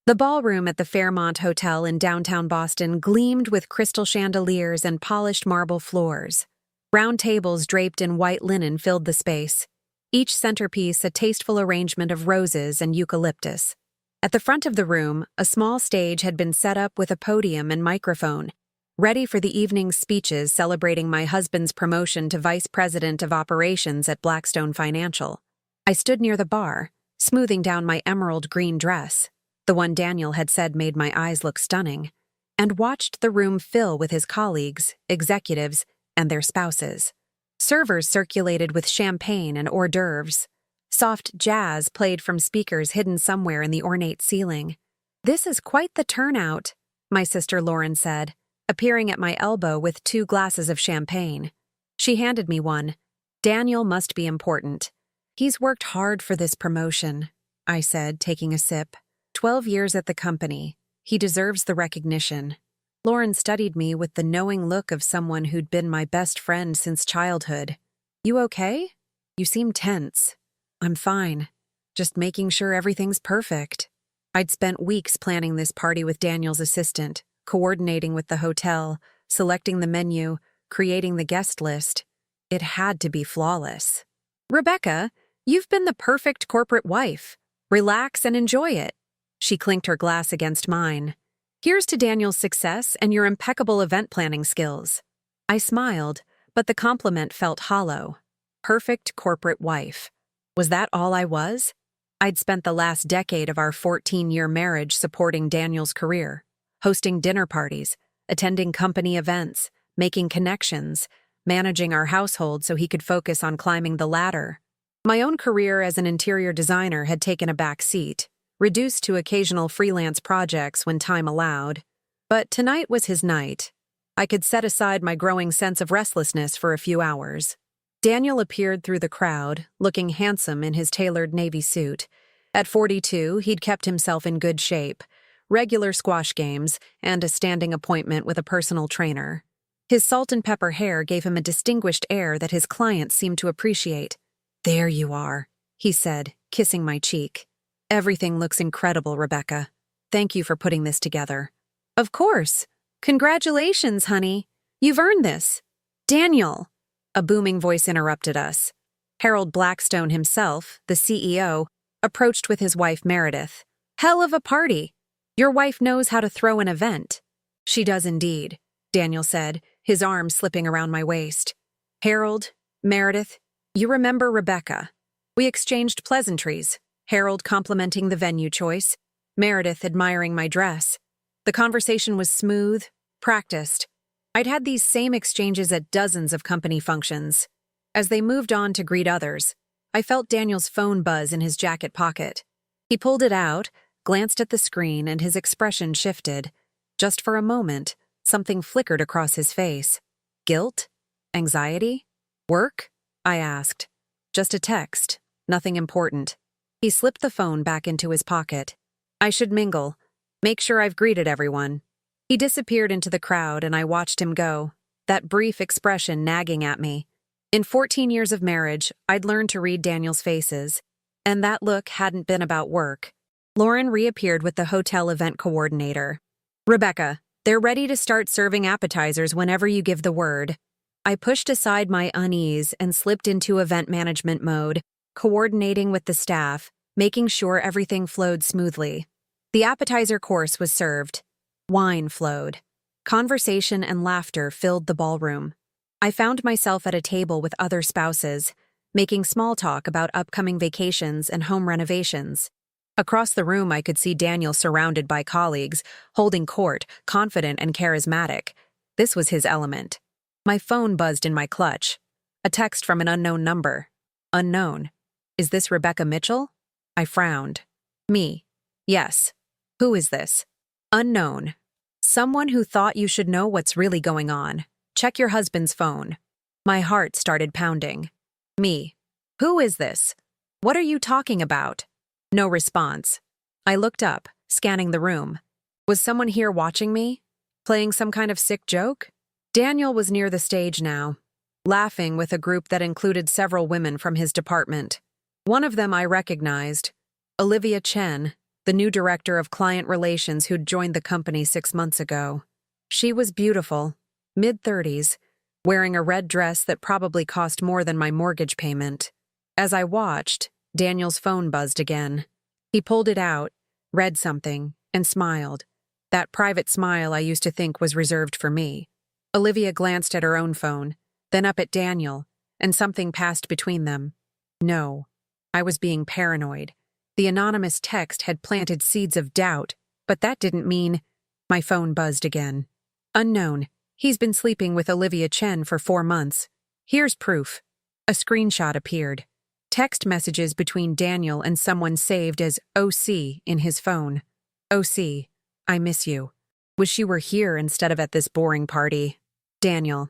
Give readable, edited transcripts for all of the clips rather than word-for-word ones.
The ballroom at the Fairmont Hotel in downtown Boston gleamed with crystal chandeliers and polished marble floors. Round tables draped in white linen filled the space, each centerpiece a tasteful arrangement of roses and eucalyptus. At the front of the room, a small stage had been set up with a podium and microphone, ready for the evening's speeches celebrating my husband's promotion to Vice President of Operations at Blackstone Financial. I stood near the bar, smoothing down my emerald green dress, the one Daniel had said made my eyes look stunning, and watched the room fill with his colleagues, executives, and their spouses. Servers circulated with champagne and hors d'oeuvres. Soft jazz played from speakers hidden somewhere in the ornate ceiling. "This is quite the turnout," my sister Lauren said, appearing at my elbow with 2 glasses of champagne. She handed me one. "Daniel must be important. He's worked hard for this promotion," I said, taking a sip. 12 years at the company. He deserves the recognition. Lauren studied me with the knowing look of someone who'd been my best friend since childhood. "You okay? You seem tense." "I'm fine. Just making sure everything's perfect." I'd spent weeks planning this party with Daniel's assistant, coordinating with the hotel, selecting the menu, creating the guest list. It had to be flawless. "Rebecca, you've been the perfect corporate wife. Relax and enjoy it." She clinked her glass against mine. "Here's to Daniel's success and your impeccable event planning skills." I smiled, but the compliment felt hollow. Perfect corporate wife. Was that all I was? I'd spent the last decade of our 14-year marriage supporting Daniel's career, hosting dinner parties, attending company events, making connections, managing our household so he could focus on climbing the ladder. My own career as an interior designer had taken a back seat, reduced to occasional freelance projects when time allowed. But tonight was his night. I could set aside my growing sense of restlessness for a few hours. Daniel appeared through the crowd, looking handsome in his tailored navy suit. At 42, he'd kept himself in good shape, regular squash games, and a standing appointment with a personal trainer. His salt and pepper hair gave him a distinguished air that his clients seemed to appreciate. "There you are," he said, kissing my cheek. "Everything looks incredible, Rebecca. Thank you for putting this together." "Of course. Congratulations, honey. You've earned this." "Daniel," a booming voice interrupted us. Harold Blackstone himself, the CEO, approached with his wife Meredith. "Hell of a party. Your wife knows how to throw an event." "She does indeed," Daniel said, his arm slipping around my waist. "Harold, Meredith, you remember Rebecca." We exchanged pleasantries, Harold complimenting the venue choice, Meredith admiring my dress. The conversation was smooth, practiced. I'd had these same exchanges at dozens of company functions. As they moved on to greet others, I felt Daniel's phone buzz in his jacket pocket. He pulled it out, glanced at the screen, and his expression shifted. Just for a moment, something flickered across his face. Guilt? Anxiety? Work? I asked. "Just a text. Nothing important." He slipped the phone back into his pocket. "I should mingle. Make sure I've greeted everyone." He disappeared into the crowd and I watched him go, that brief expression nagging at me. In 14 years of marriage, I'd learned to read Daniel's faces, and that look hadn't been about work. Lauren reappeared with the hotel event coordinator. "Rebecca, they're ready to start serving appetizers whenever you give the word." I pushed aside my unease and slipped into event management mode, coordinating with the staff, making sure everything flowed smoothly. The appetizer course was served. Wine flowed. Conversation and laughter filled the ballroom. I found myself at a table with other spouses, making small talk about upcoming vacations and home renovations. Across the room, I could see Daniel surrounded by colleagues, holding court, confident and charismatic. This was his element. My phone buzzed in my clutch. A text from an unknown number. Unknown. "Is this Rebecca Mitchell?" I frowned. "Me. Yes. Who is this?" "Unknown. Someone who thought you should know what's really going on. Check your husband's phone." My heart started pounding. "Me. Who is this? What are you talking about?" No response. I looked up, scanning the room. Was someone here watching me? Playing some kind of sick joke? Daniel was near the stage now, laughing with a group that included several women from his department. One of them I recognized, Olivia Chen, the new director of client relations who'd joined the company 6 months ago. She was beautiful, mid-30s, wearing a red dress that probably cost more than my mortgage payment. As I watched, Daniel's phone buzzed again. He pulled it out, read something, and smiled. That private smile I used to think was reserved for me. Olivia glanced at her own phone, then up at Daniel, and something passed between them. No, I was being paranoid. The anonymous text had planted seeds of doubt, but that didn't mean— My phone buzzed again. Unknown. He's been sleeping with Olivia Chen for 4 months. Here's proof. A screenshot appeared. Text messages between Daniel and someone saved as OC in his phone. OC, I miss you. Wish you were here instead of at this boring party. Daniel,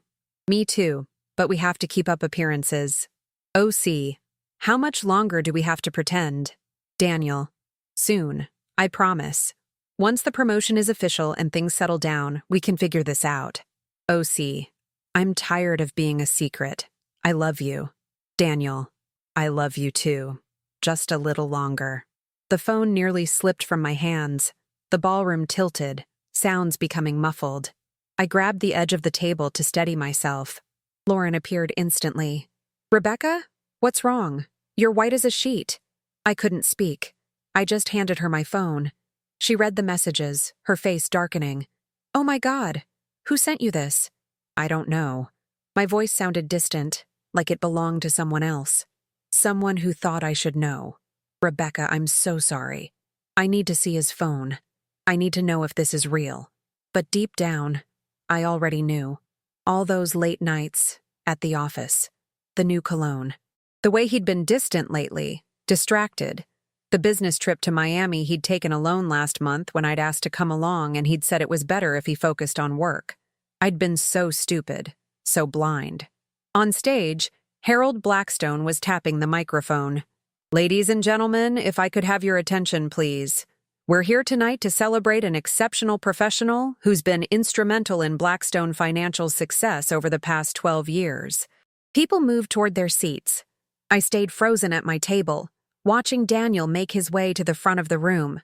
me too, but we have to keep up appearances. OC, how much longer do we have to pretend? Daniel, soon, I promise. Once the promotion is official and things settle down, we can figure this out. OC, I'm tired of being a secret. I love you. Daniel, I love you too. Just a little longer. The phone nearly slipped from my hands. The ballroom tilted, sounds becoming muffled. I grabbed the edge of the table to steady myself. Lauren appeared instantly. Rebecca? What's wrong? You're white as a sheet. I couldn't speak. I just handed her my phone. She read the messages, her face darkening. Oh my God. Who sent you this? I don't know. My voice sounded distant, like it belonged to someone else. Someone who thought I should know. Rebecca, I'm so sorry. I need to see his phone. I need to know if this is real. But deep down, I already knew. All those late nights, at the office, the new cologne. The way he'd been distant lately, distracted. The business trip to Miami he'd taken alone last month when I'd asked to come along and he'd said it was better if he focused on work. I'd been so stupid, so blind. On stage, Harold Blackstone was tapping the microphone. Ladies and gentlemen, if I could have your attention, please. We're here tonight to celebrate an exceptional professional who's been instrumental in Blackstone Financial's success over the past 12 years. People moved toward their seats. I stayed frozen at my table, watching Daniel make his way to the front of the room.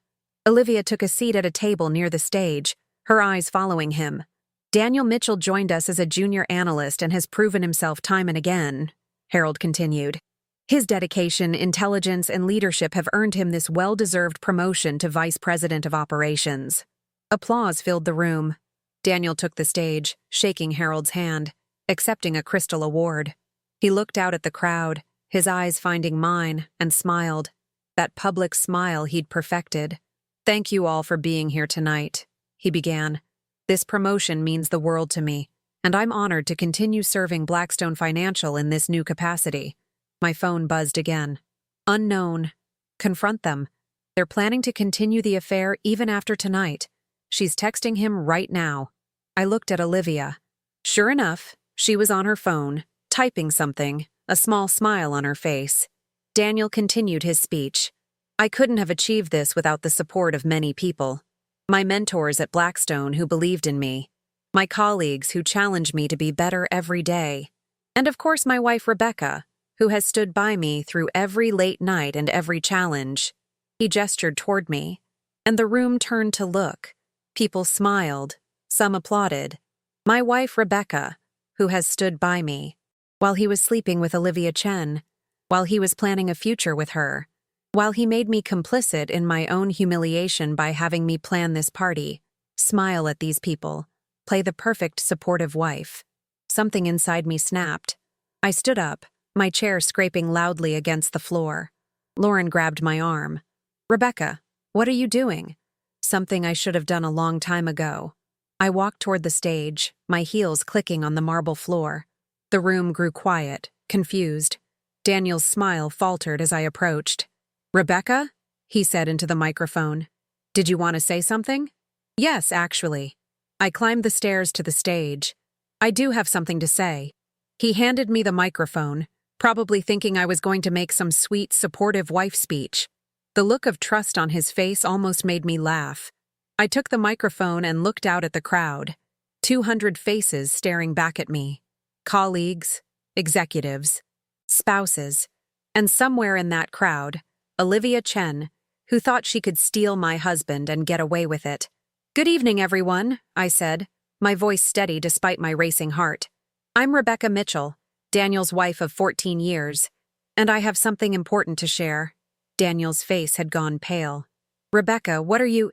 Olivia took a seat at a table near the stage, her eyes following him. Daniel Mitchell joined us as a junior analyst and has proven himself time and again, Harold continued. His dedication, intelligence, and leadership have earned him this well-deserved promotion to Vice President of Operations. Applause filled the room. Daniel took the stage, shaking Harold's hand, accepting a Crystal Award. He looked out at the crowd, his eyes finding mine, and smiled. That public smile he'd perfected. Thank you all for being here tonight, he began. This promotion means the world to me, and I'm honored to continue serving Blackstone Financial in this new capacity. My phone buzzed again. Unknown. Confront them. They're planning to continue the affair even after tonight. She's texting him right now. I looked at Olivia. Sure enough, she was on her phone, typing something, a small smile on her face. Daniel continued his speech. I couldn't have achieved this without the support of many people. My mentors at Blackstone who believed in me. My colleagues who challenged me to be better every day. And of course my wife Rebecca, who has stood by me through every late night and every challenge. He gestured toward me, and the room turned to look. People smiled, some applauded. My wife Rebecca, who has stood by me, while he was sleeping with Olivia Chen, while he was planning a future with her, while he made me complicit in my own humiliation by having me plan this party, smile at these people, play the perfect supportive wife. Something inside me snapped. I stood up, my chair scraping loudly against the floor. Lauren grabbed my arm. Rebecca, what are you doing? Something I should have done a long time ago. I walked toward the stage, my heels clicking on the marble floor. The room grew quiet, confused. Daniel's smile faltered as I approached. Rebecca? He said into the microphone. Did you want to say something? Yes, actually. I climbed the stairs to the stage. I do have something to say. He handed me the microphone, probably thinking I was going to make some sweet, supportive wife speech. The look of trust on his face almost made me laugh. I took the microphone and looked out at the crowd. 200 faces staring back at me. Colleagues, executives, spouses, and somewhere in that crowd, Olivia Chen, who thought she could steal my husband and get away with it. "Good evening, everyone," I said, my voice steady despite my racing heart. "I'm Rebecca Mitchell, Daniel's wife of 14 years, and I have something important to share." Daniel's face had gone pale. "Rebecca, what are you—"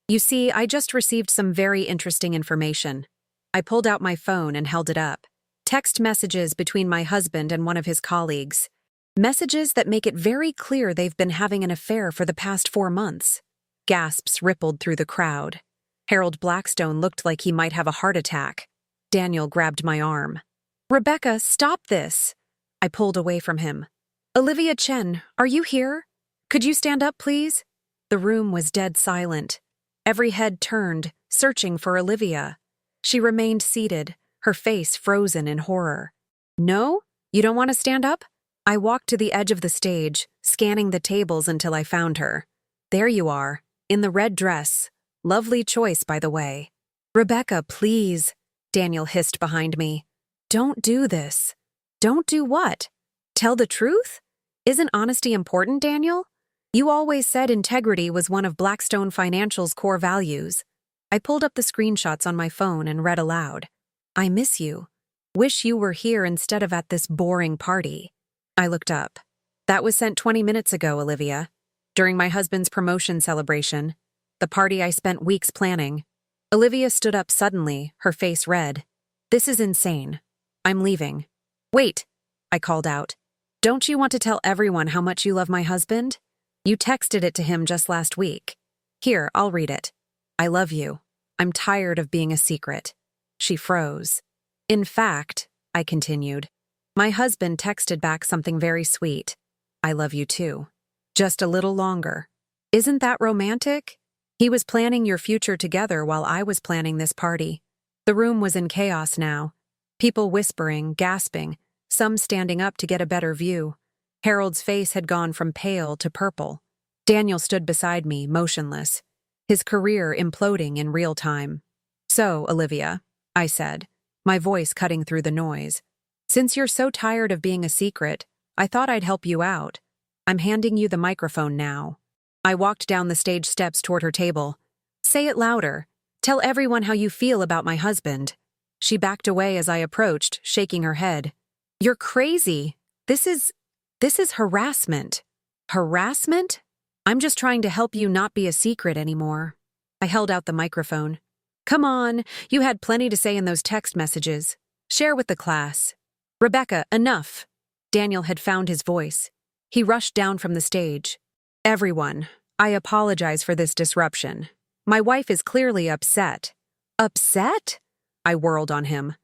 "You see, I just received some very interesting information." I pulled out my phone and held it up. Text messages between my husband and one of his colleagues. Messages that make it very clear they've been having an affair for the past 4 months. Gasps rippled through the crowd. Harold Blackstone looked like he might have a heart attack. Daniel grabbed my arm. "Rebecca, stop this!" I pulled away from him. "Olivia Chen, are you here? Could you stand up, please?" The room was dead silent. Every head turned, searching for Olivia. She remained seated, her face frozen in horror. "No? You don't want to stand up?" I walked to the edge of the stage, scanning the tables until I found her. "There you are, in the red dress. Lovely choice, by the way." "Rebecca, please," Daniel hissed behind me. "Don't do this." "Don't do what? Tell the truth? Isn't honesty important, Daniel? You always said integrity was one of Blackstone Financial's core values." I pulled up the screenshots on my phone and read aloud. "I miss you. Wish you were here instead of at this boring party." I looked up. "That was sent 20 minutes ago, Olivia. During my husband's promotion celebration. The party I spent weeks planning." Olivia stood up suddenly, her face red. "This is insane. I'm leaving." "Wait," I called out. "Don't you want to tell everyone how much you love my husband? You texted it to him just last week. Here, I'll read it. I love you. I'm tired of being a secret." She froze. "In fact," I continued, "my husband texted back something very sweet. I love you too. Just a little longer. Isn't that romantic? He was planning your future together while I was planning this party." The room was in chaos now. People whispering, gasping, some standing up to get a better view. Harold's face had gone from pale to purple. Daniel stood beside me, motionless, his career imploding in real time. "So, Olivia," I said, my voice cutting through the noise, "since you're so tired of being a secret, I thought I'd help you out. I'm handing you the microphone now." I walked down the stage steps toward her table. "Say it louder. Tell everyone how you feel about my husband." She backed away as I approached, shaking her head. "You're crazy. This is harassment." "Harassment? I'm just trying to help you not be a secret anymore." I held out the microphone. "Come on, you had plenty to say in those text messages. Share with the class." "Rebecca, enough." Daniel had found his voice. He rushed down from the stage. "Everyone, I apologize for this disruption. My wife is clearly upset." "Upset?" I whirled on him.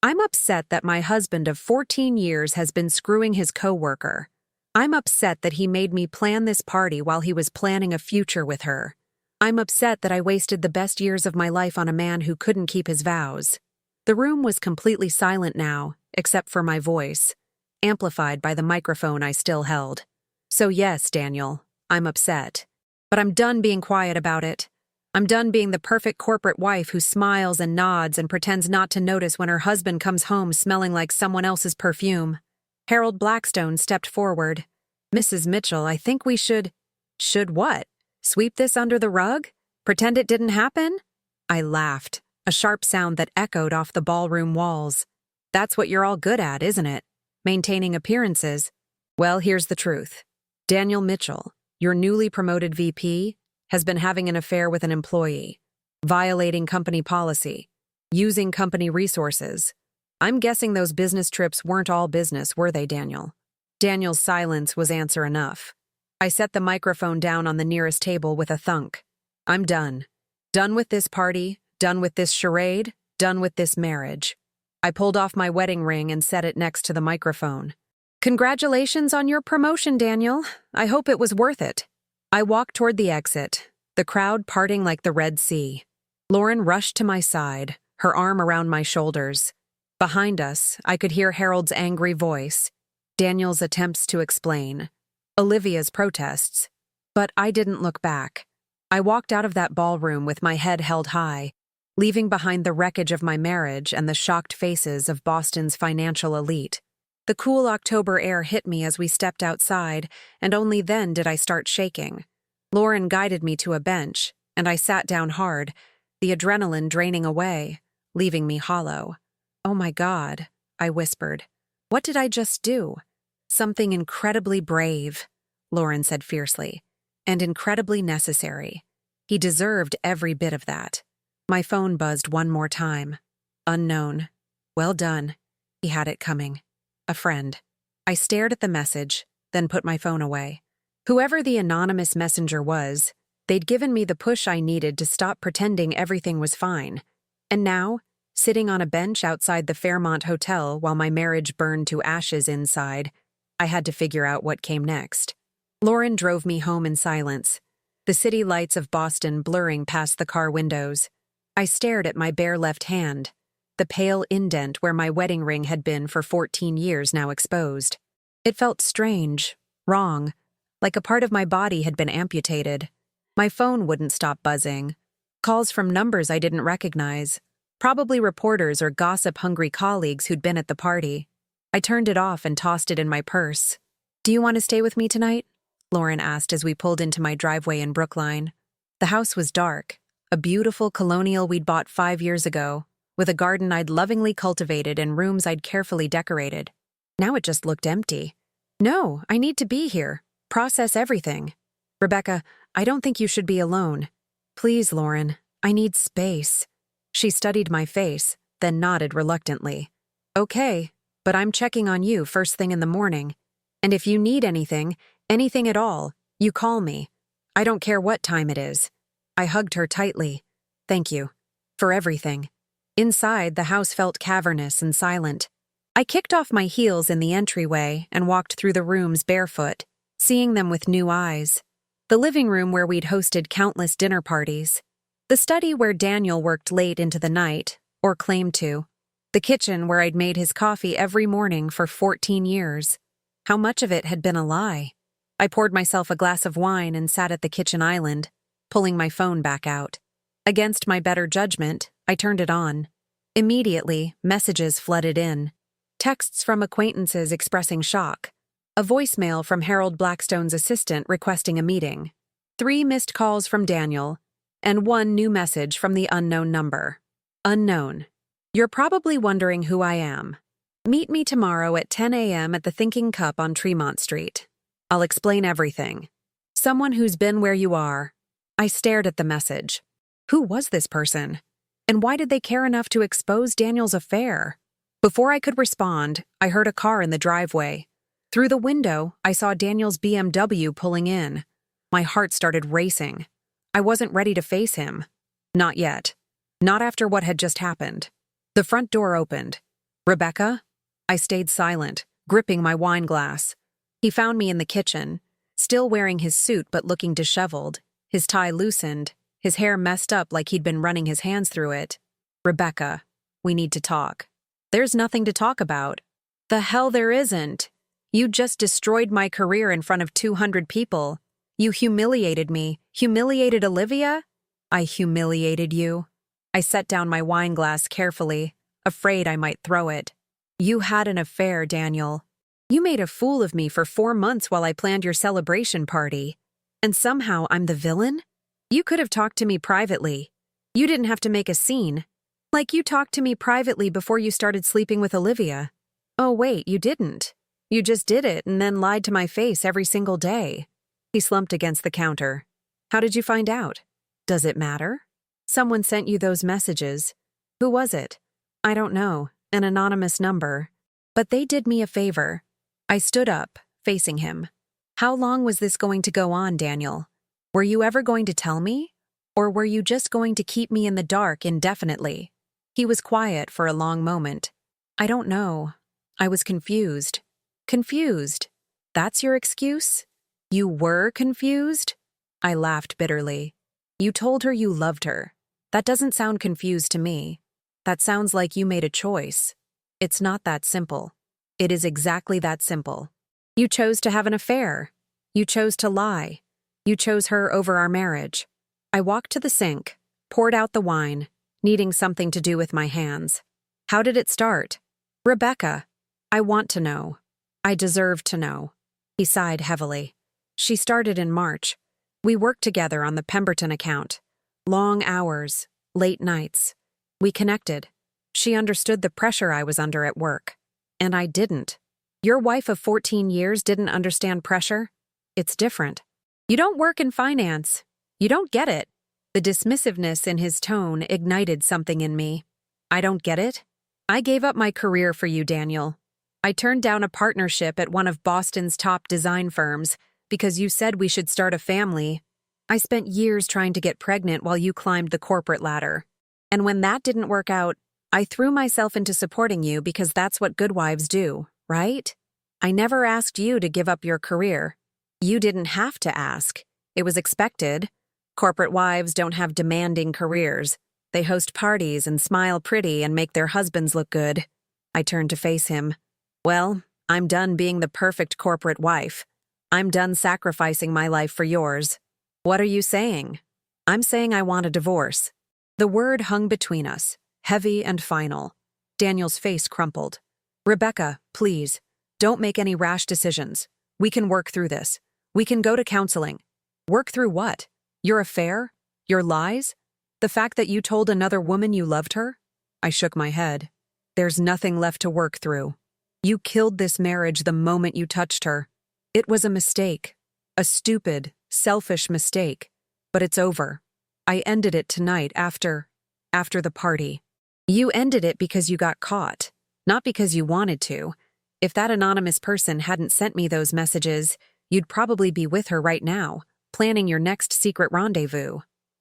"I'm upset that my husband of 14 years has been screwing his coworker. I'm upset that he made me plan this party while he was planning a future with her. I'm upset that I wasted the best years of my life on a man who couldn't keep his vows." The room was completely silent now, except for my voice, amplified by the microphone I still held. "So yes, Daniel, I'm upset. But I'm done being quiet about it. I'm done being the perfect corporate wife who smiles and nods and pretends not to notice when her husband comes home smelling like someone else's perfume." Harold Blackstone stepped forward. "Mrs. Mitchell, I think we should—" "Should what? Sweep this under the rug? Pretend it didn't happen?" I laughed, a sharp sound that echoed off the ballroom walls. "That's what you're all good at, isn't it? Maintaining appearances. Well, here's the truth. Daniel Mitchell, your newly promoted VP, has been having an affair with an employee, violating company policy, using company resources. I'm guessing those business trips weren't all business, were they, Daniel?" Daniel's silence was answer enough. I set the microphone down on the nearest table with a thunk. "I'm done. Done with this party, done with this charade, done with this marriage." I pulled off my wedding ring and set it next to the microphone. "Congratulations on your promotion, Daniel. I hope it was worth it." I walked toward the exit, the crowd parting like the Red Sea. Lauren rushed to my side, her arm around my shoulders. Behind us, I could hear Harold's angry voice, Daniel's attempts to explain, Olivia's protests. But I didn't look back. I walked out of that ballroom with my head held high, leaving behind the wreckage of my marriage and the shocked faces of Boston's financial elite. The cool October air hit me as we stepped outside, and only then did I start shaking. Lauren guided me to a bench, and I sat down hard, the adrenaline draining away, leaving me hollow. "Oh my God," I whispered. "What did I just do?" "Something incredibly brave," Lauren said fiercely, "and incredibly necessary. He deserved every bit of that." My phone buzzed one more time. Unknown. Well done. He had it coming. A friend. I stared at the message, then put my phone away. Whoever the anonymous messenger was, they'd given me the push I needed to stop pretending everything was fine. And now, sitting on a bench outside the Fairmont Hotel while my marriage burned to ashes inside, I had to figure out what came next. Lauren drove me home in silence, the city lights of Boston blurring past the car windows. I stared at my bare left hand, the pale indent where my wedding ring had been for 14 years now exposed. It felt strange, wrong, like a part of my body had been amputated. My phone wouldn't stop buzzing. Calls from numbers I didn't recognize, probably reporters or gossip-hungry colleagues who'd been at the party. I turned it off and tossed it in my purse. "Do you want to stay with me tonight?" Lauren asked as we pulled into my driveway in Brookline. The house was dark, a beautiful colonial we'd bought 5 years ago, with a garden I'd lovingly cultivated and rooms I'd carefully decorated. Now it just looked empty. "No, I need to be here. Process everything." "Rebecca, I don't think you should be alone." "Please, Lauren, I need space." She studied my face, then nodded reluctantly. "Okay, but I'm checking on you first thing in the morning. And if you need anything at all, you call me. I don't care what time it is." I hugged her tightly. "Thank you. For everything." Inside, the house felt cavernous and silent. I kicked off my heels in the entryway and walked through the rooms barefoot, seeing them with new eyes. The living room where we'd hosted countless dinner parties. The study where Daniel worked late into the night, or claimed to. The kitchen where I'd made his coffee every morning for 14 years. How much of it had been a lie? I poured myself a glass of wine and sat at the kitchen island, pulling my phone back out. Against my better judgment, I turned it on. Immediately, messages flooded in. Texts from acquaintances expressing shock. A voicemail from Harold Blackstone's assistant requesting a meeting. 3 missed calls from Daniel, and 1 new message from the unknown number. Unknown. "You're probably wondering who I am. Meet me tomorrow at 10 a.m. at the Thinking Cup on Tremont Street. I'll explain everything. Someone who's been where you are." I stared at the message. Who was this person? And why did they care enough to expose Daniel's affair? Before I could respond, I heard a car in the driveway. Through the window, I saw Daniel's BMW pulling in. My heart started racing. I wasn't ready to face him. Not yet. Not after what had just happened. The front door opened. "Rebecca?" I stayed silent, gripping my wine glass. He found me in the kitchen, still wearing his suit but looking disheveled, his tie loosened, his hair messed up like he'd been running his hands through it. "Rebecca, we need to talk." "There's nothing to talk about." "The hell there isn't. You just destroyed my career in front of 200 people. You humiliated me, humiliated Olivia." "I humiliated you." I set down my wine glass carefully, afraid I might throw it. "You had an affair, Daniel. You made a fool of me for 4 months while I planned your celebration party. And somehow I'm the villain? You could have talked to me privately. You didn't have to make a scene. Like you talked to me privately before you started sleeping with Olivia. Oh wait, you didn't. You just did it and then lied to my face every single day." He slumped against the counter. "How did you find out? Does it matter? Someone sent you those messages. Who was it?" "I don't know. An anonymous number. But they did me a favor." I stood up, facing him. "How long was this going to go on, Daniel? Were you ever going to tell me? Or were you just going to keep me in the dark indefinitely?" He was quiet for a long moment. "I don't know. I was confused." "Confused? That's your excuse? You were confused?" I laughed bitterly. "You told her you loved her. That doesn't sound confused to me. That sounds like you made a choice. It's not that simple. It is exactly that simple. You chose to have an affair. You chose to lie. You chose her over our marriage." I walked to the sink, poured out the wine, needing something to do with my hands. "How did it start?" "Rebecca, I want to know. I deserve to know." He sighed heavily. "She started in March. We worked together on the Pemberton account. Long hours, late nights. We connected. She understood the pressure I was under at work. And I didn't. Your wife of 14 years didn't understand pressure? It's different. You don't work in finance. You don't get it. The dismissiveness in his tone ignited something in me. I don't get it? I gave up my career for you, Daniel. I turned down a partnership at one of Boston's top design firms because you said we should start a family. I spent years trying to get pregnant while you climbed the corporate ladder. And when that didn't work out, I threw myself into supporting you because that's what good wives do, right? I never asked you to give up your career. You didn't have to ask. It was expected. Corporate wives don't have demanding careers. They host parties and smile pretty and make their husbands look good. I turned to face him. Well, I'm done being the perfect corporate wife. I'm done sacrificing my life for yours. What are you saying? I'm saying I want a divorce. The word hung between us, heavy and final. Daniel's face crumpled. Rebecca, please, don't make any rash decisions. We can work through this. We can go to counseling. Work through what? Your affair? Your lies? The fact that you told another woman you loved her? I shook my head. There's nothing left to work through. You killed this marriage the moment you touched her. It was a mistake. A stupid, selfish mistake. But it's over. I ended it tonight after the party. You ended it because you got caught, not because you wanted to. If that anonymous person hadn't sent me those messages, you'd probably be with her right now, planning your next secret rendezvous.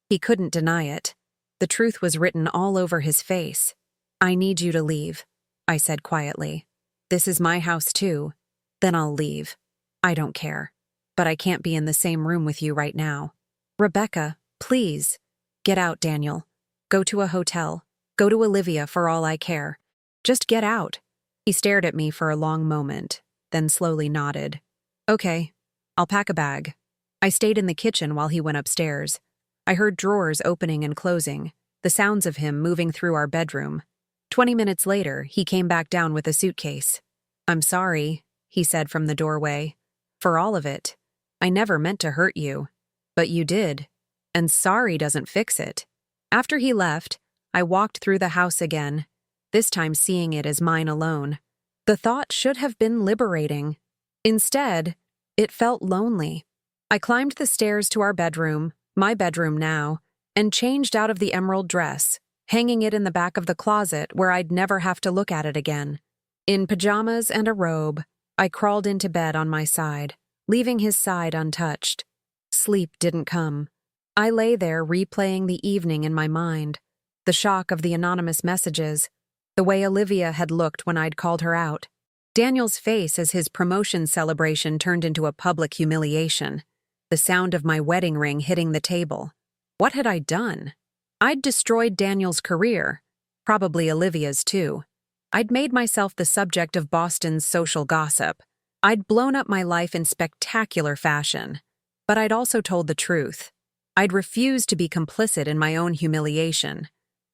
He couldn't deny it. The truth was written all over his face. I need you to leave, I said quietly. This is my house too. Then I'll leave. I don't care. But I can't be in the same room with you right now. Rebecca, please. Get out, Daniel. Go to a hotel. Go to Olivia for all I care. Just get out. He stared at me for a long moment, then slowly nodded. Okay, I'll pack a bag. I stayed in the kitchen while he went upstairs. I heard drawers opening and closing, the sounds of him moving through our bedroom. 20 minutes later, he came back down with a suitcase. I'm sorry, he said from the doorway. For all of it. I never meant to hurt you. But you did. And sorry doesn't fix it. After he left, I walked through the house again, this time seeing it as mine alone. The thought should have been liberating. Instead, it felt lonely. I climbed the stairs to our bedroom, my bedroom now, and changed out of the emerald dress, hanging it in the back of the closet where I'd never have to look at it again. In pajamas and a robe, I crawled into bed on my side, leaving his side untouched. Sleep didn't come. I lay there replaying the evening in my mind, the shock of the anonymous messages, the way Olivia had looked when I'd called her out, Daniel's face as his promotion celebration turned into a public humiliation, the sound of my wedding ring hitting the table. What had I done? I'd destroyed Daniel's career, probably Olivia's too. I'd made myself the subject of Boston's social gossip. I'd blown up my life in spectacular fashion. But I'd also told the truth. I'd refused to be complicit in my own humiliation.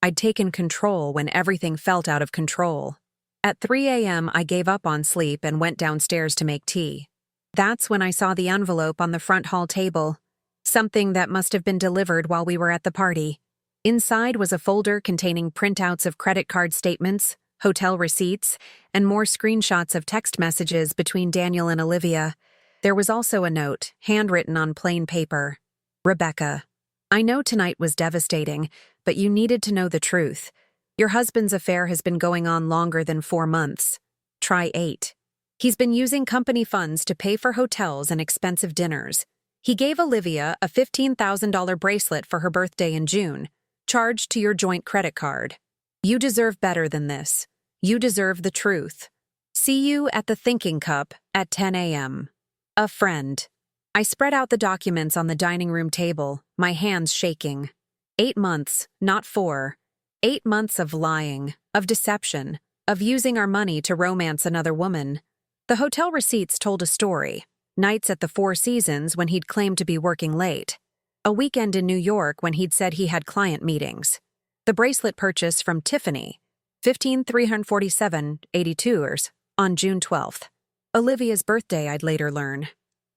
I'd taken control when everything felt out of control. At 3 a.m., I gave up on sleep and went downstairs to make tea. That's when I saw the envelope on the front hall table, something that must have been delivered while we were at the party. Inside was a folder containing printouts of credit card statements, hotel receipts, and more screenshots of text messages between Daniel and Olivia. There was also a note, handwritten on plain paper. Rebecca, I know tonight was devastating, but you needed to know the truth. Your husband's affair has been going on longer than 4 months. Try 8. He's been using company funds to pay for hotels and expensive dinners. He gave Olivia a $15,000 bracelet for her birthday in June, charged to your joint credit card. You deserve better than this. You deserve the truth. See you at the Thinking Cup at 10 a.m. A friend. I spread out the documents on the dining room table, my hands shaking. 8 months, not 4. 8 months of lying, of deception, of using our money to romance another woman. The hotel receipts told a story. Nights at the Four Seasons when he'd claimed to be working late. A weekend in New York when he'd said he had client meetings. The bracelet purchase from Tiffany, $15,347.82 on June 12th. Olivia's birthday, I'd later learn.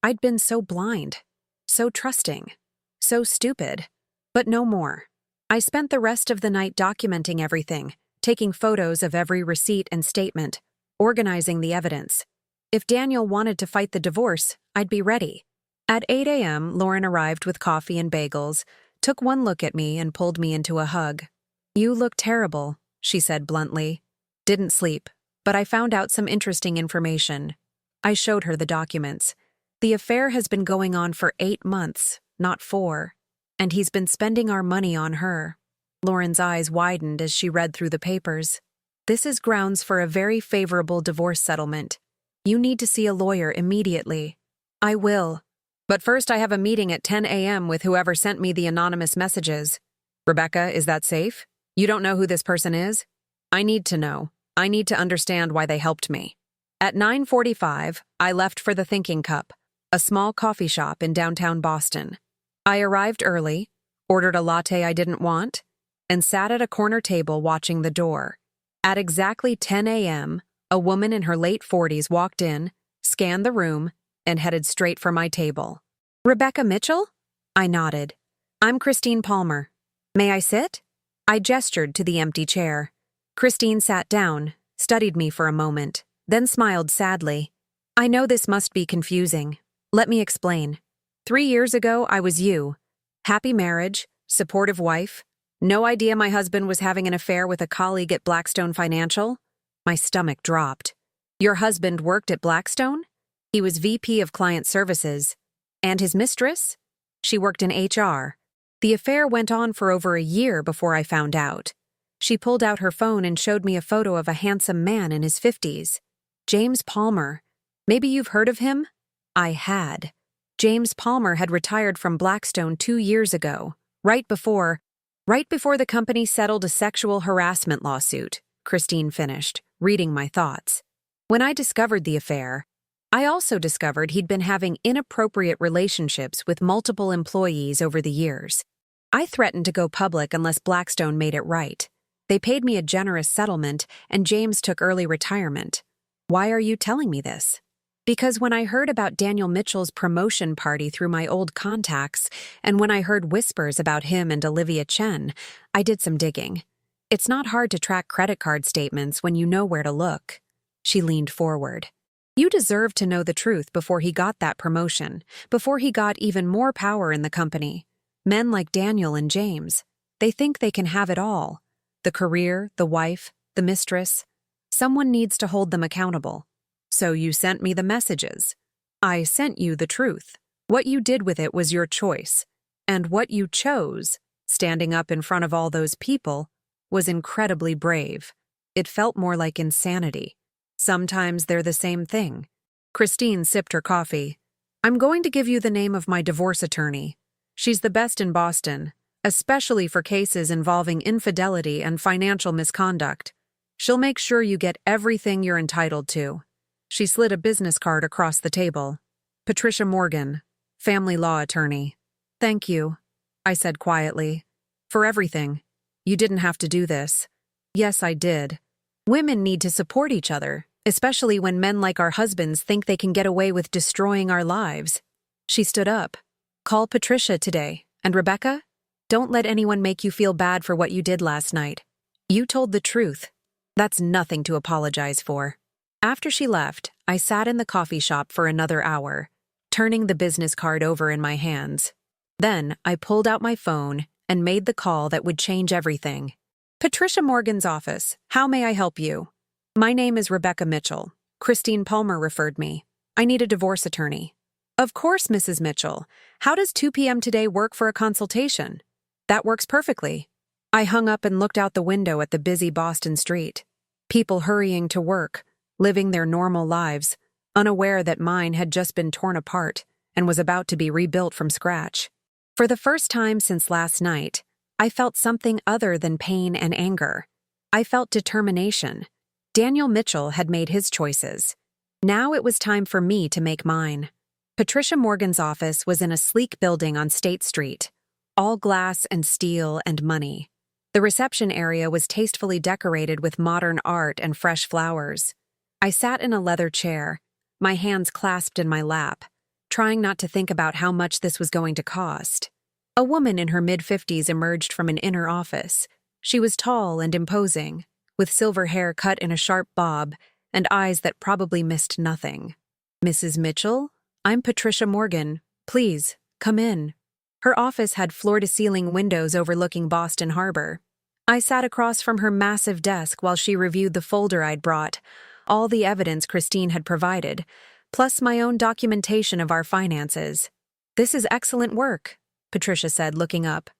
I'd been so blind, so trusting. So stupid. But no more. I spent the rest of the night documenting everything, taking photos of every receipt and statement, organizing the evidence. If Daniel wanted to fight the divorce, I'd be ready. At 8 a.m., Lauren arrived with coffee and bagels, took one look at me and pulled me into a hug. "You look terrible," she said bluntly. "Didn't sleep, but I found out some interesting information." I showed her the documents. "The affair has been going on for 8 months, not 4, and he's been spending our money on her." Lauren's eyes widened as she read through the papers. "This is grounds for a very favorable divorce settlement. You need to see a lawyer immediately." "I will. But first I have a meeting at 10 a.m. with whoever sent me the anonymous messages." "Rebecca, is that safe? You don't know who this person is?" "I need to know. I need to understand why they helped me." At 9:45, I left for the Thinking Cup, a small coffee shop in downtown Boston. I arrived early, ordered a latte I didn't want, and sat at a corner table watching the door. At exactly 10 a.m., a woman in her late 40s walked in, scanned the room, and headed straight for my table. "Rebecca Mitchell?" I nodded. "I'm Christine Palmer. May I sit?" I gestured to the empty chair. Christine sat down, studied me for a moment, then smiled sadly. "I know this must be confusing. Let me explain. 3 years ago, I was you. Happy marriage, supportive wife. No idea my husband was having an affair with a colleague at Blackstone Financial." My stomach dropped. "Your husband worked at Blackstone?" "He was VP of Client Services." "And his mistress?" "She worked in HR. The affair went on for over a year before I found out." She pulled out her phone and showed me a photo of a handsome man in his 50s. "James Palmer. Maybe you've heard of him?" I had. James Palmer had retired from Blackstone 2 years ago, right before the company settled a sexual harassment lawsuit, Christine finished, reading my thoughts. "When I discovered the affair, I also discovered he'd been having inappropriate relationships with multiple employees over the years. I threatened to go public unless Blackstone made it right. They paid me a generous settlement, and James took early retirement. Why are you telling me this?" "Because when I heard about Daniel Mitchell's promotion party through my old contacts, and when I heard whispers about him and Olivia Chen, I did some digging. It's not hard to track credit card statements when you know where to look." She leaned forward. "You deserve to know the truth before he got that promotion, before he got even more power in the company. Men like Daniel and James, they think they can have it all. The career, the wife, the mistress. Someone needs to hold them accountable. So you sent me the messages. I sent you the truth. What you did with it was your choice. And what you chose, standing up in front of all those people, was incredibly brave. It felt more like insanity. Sometimes they're the same thing." Christine sipped her coffee. "I'm going to give you the name of my divorce attorney. She's the best in Boston, especially for cases involving infidelity and financial misconduct. She'll make sure you get everything you're entitled to." She slid a business card across the table. "Patricia Morgan, family law attorney." "Thank you," I said quietly. "For everything. You didn't have to do this." "Yes, I did. Women need to support each other, especially when men like our husbands think they can get away with destroying our lives." She stood up. "Call Patricia today. And Rebecca, don't let anyone make you feel bad for what you did last night. You told the truth. That's nothing to apologize for." After she left, I sat in the coffee shop for another hour, turning the business card over in my hands. Then I pulled out my phone and made the call that would change everything. "Patricia Morgan's office. How may I help you?" "My name is Rebecca Mitchell. Christine Palmer referred me. I need a divorce attorney." "Of course, Mrs. Mitchell. How does 2 p.m. today work for a consultation?" "That works perfectly." I hung up and looked out the window at the busy Boston street. People hurrying to work, living their normal lives, unaware that mine had just been torn apart and was about to be rebuilt from scratch. For the first time since last night, I felt something other than pain and anger. I felt determination. Daniel Mitchell had made his choices. Now it was time for me to make mine. Patricia Morgan's office was in a sleek building on State Street, all glass and steel and money. The reception area was tastefully decorated with modern art and fresh flowers. I sat in a leather chair, my hands clasped in my lap, trying not to think about how much this was going to cost. A woman in her mid-50s emerged from an inner office. She was tall and imposing, with silver hair cut in a sharp bob and eyes that probably missed nothing. "Mrs. Mitchell? I'm Patricia Morgan. Please, come in." Her office had floor-to-ceiling windows overlooking Boston Harbor. I sat across from her massive desk while she reviewed the folder I'd brought, all the evidence Christine had provided, plus my own documentation of our finances. "This is excellent work," Patricia said, looking up.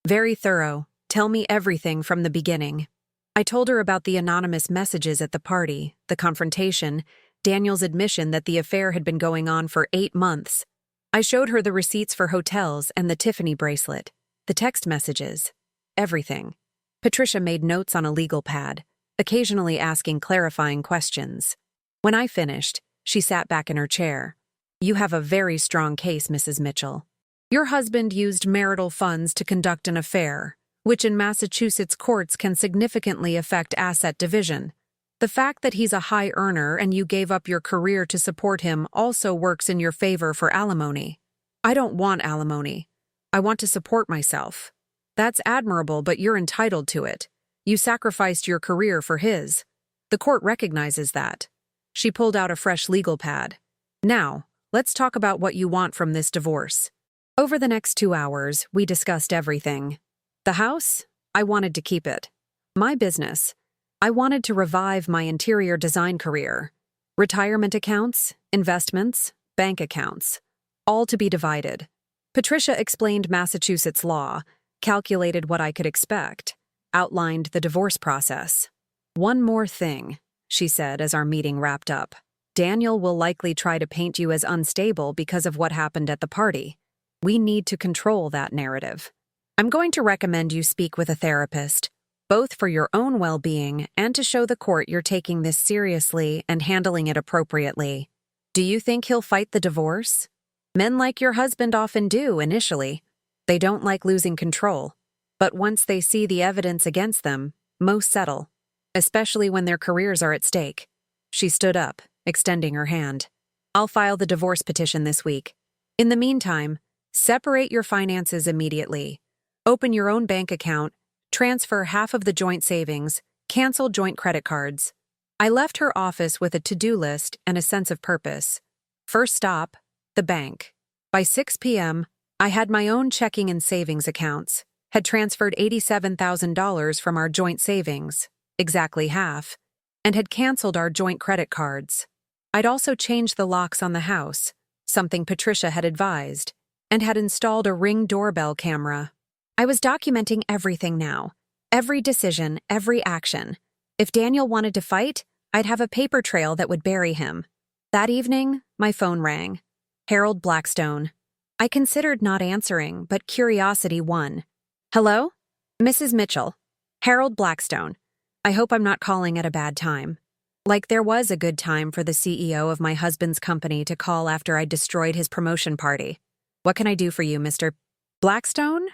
"Very thorough. Tell me everything from the beginning." I told her about the anonymous messages at the party, the confrontation, Daniel's admission that the affair had been going on for 8 months. I showed her the receipts for hotels and the Tiffany bracelet, the text messages, everything. Patricia made notes on a legal pad, occasionally asking clarifying questions. When I finished, she sat back in her chair. "You have a very strong case, Mrs. Mitchell. Your husband used marital funds to conduct an affair, which in Massachusetts courts can significantly affect asset division. The fact that he's a high earner and you gave up your career to support him also works in your favor for alimony. I don't want alimony. I want to support myself. That's admirable, but you're entitled to it. You sacrificed your career for his. The court recognizes that." She pulled out a fresh legal pad. "Now, let's talk about what you want from this divorce." Over the next 2 hours, we discussed everything. The house? I wanted to keep it. My business? I wanted to revive my interior design career. Retirement accounts, investments, bank accounts, all to be divided. Patricia explained Massachusetts law, calculated what I could expect, outlined the divorce process. "One more thing," she said as our meeting wrapped up. "Daniel will likely try to paint you as unstable because of what happened at the party. We need to control that narrative. I'm going to recommend you speak with a therapist, both for your own well-being and to show the court you're taking this seriously and handling it appropriately. Do you think he'll fight the divorce? Men like your husband often do initially. They don't like losing control. But once they see the evidence against them, most settle, especially when their careers are at stake." She stood up, extending her hand. "I'll file the divorce petition this week. In the meantime, separate your finances immediately. Open your own bank account, transfer half of the joint savings, cancel joint credit cards." I left her office with a to-do list and a sense of purpose. First stop, the bank. By 6 p.m., I had my own checking and savings accounts, had transferred $87,000 from our joint savings, exactly half, and had canceled our joint credit cards. I'd also changed the locks on the house, something Patricia had advised, and had installed a Ring doorbell camera. I was documenting everything now, every decision, every action. If Daniel wanted to fight, I'd have a paper trail that would bury him. That evening, my phone rang. Harold Blackstone. I considered not answering, but curiosity won. "Hello? Mrs. Mitchell. Harold Blackstone. I hope I'm not calling at a bad time. Like there was a good time for the CEO of my husband's company to call after I destroyed his promotion party. What can I do for you, Mr. Blackstone?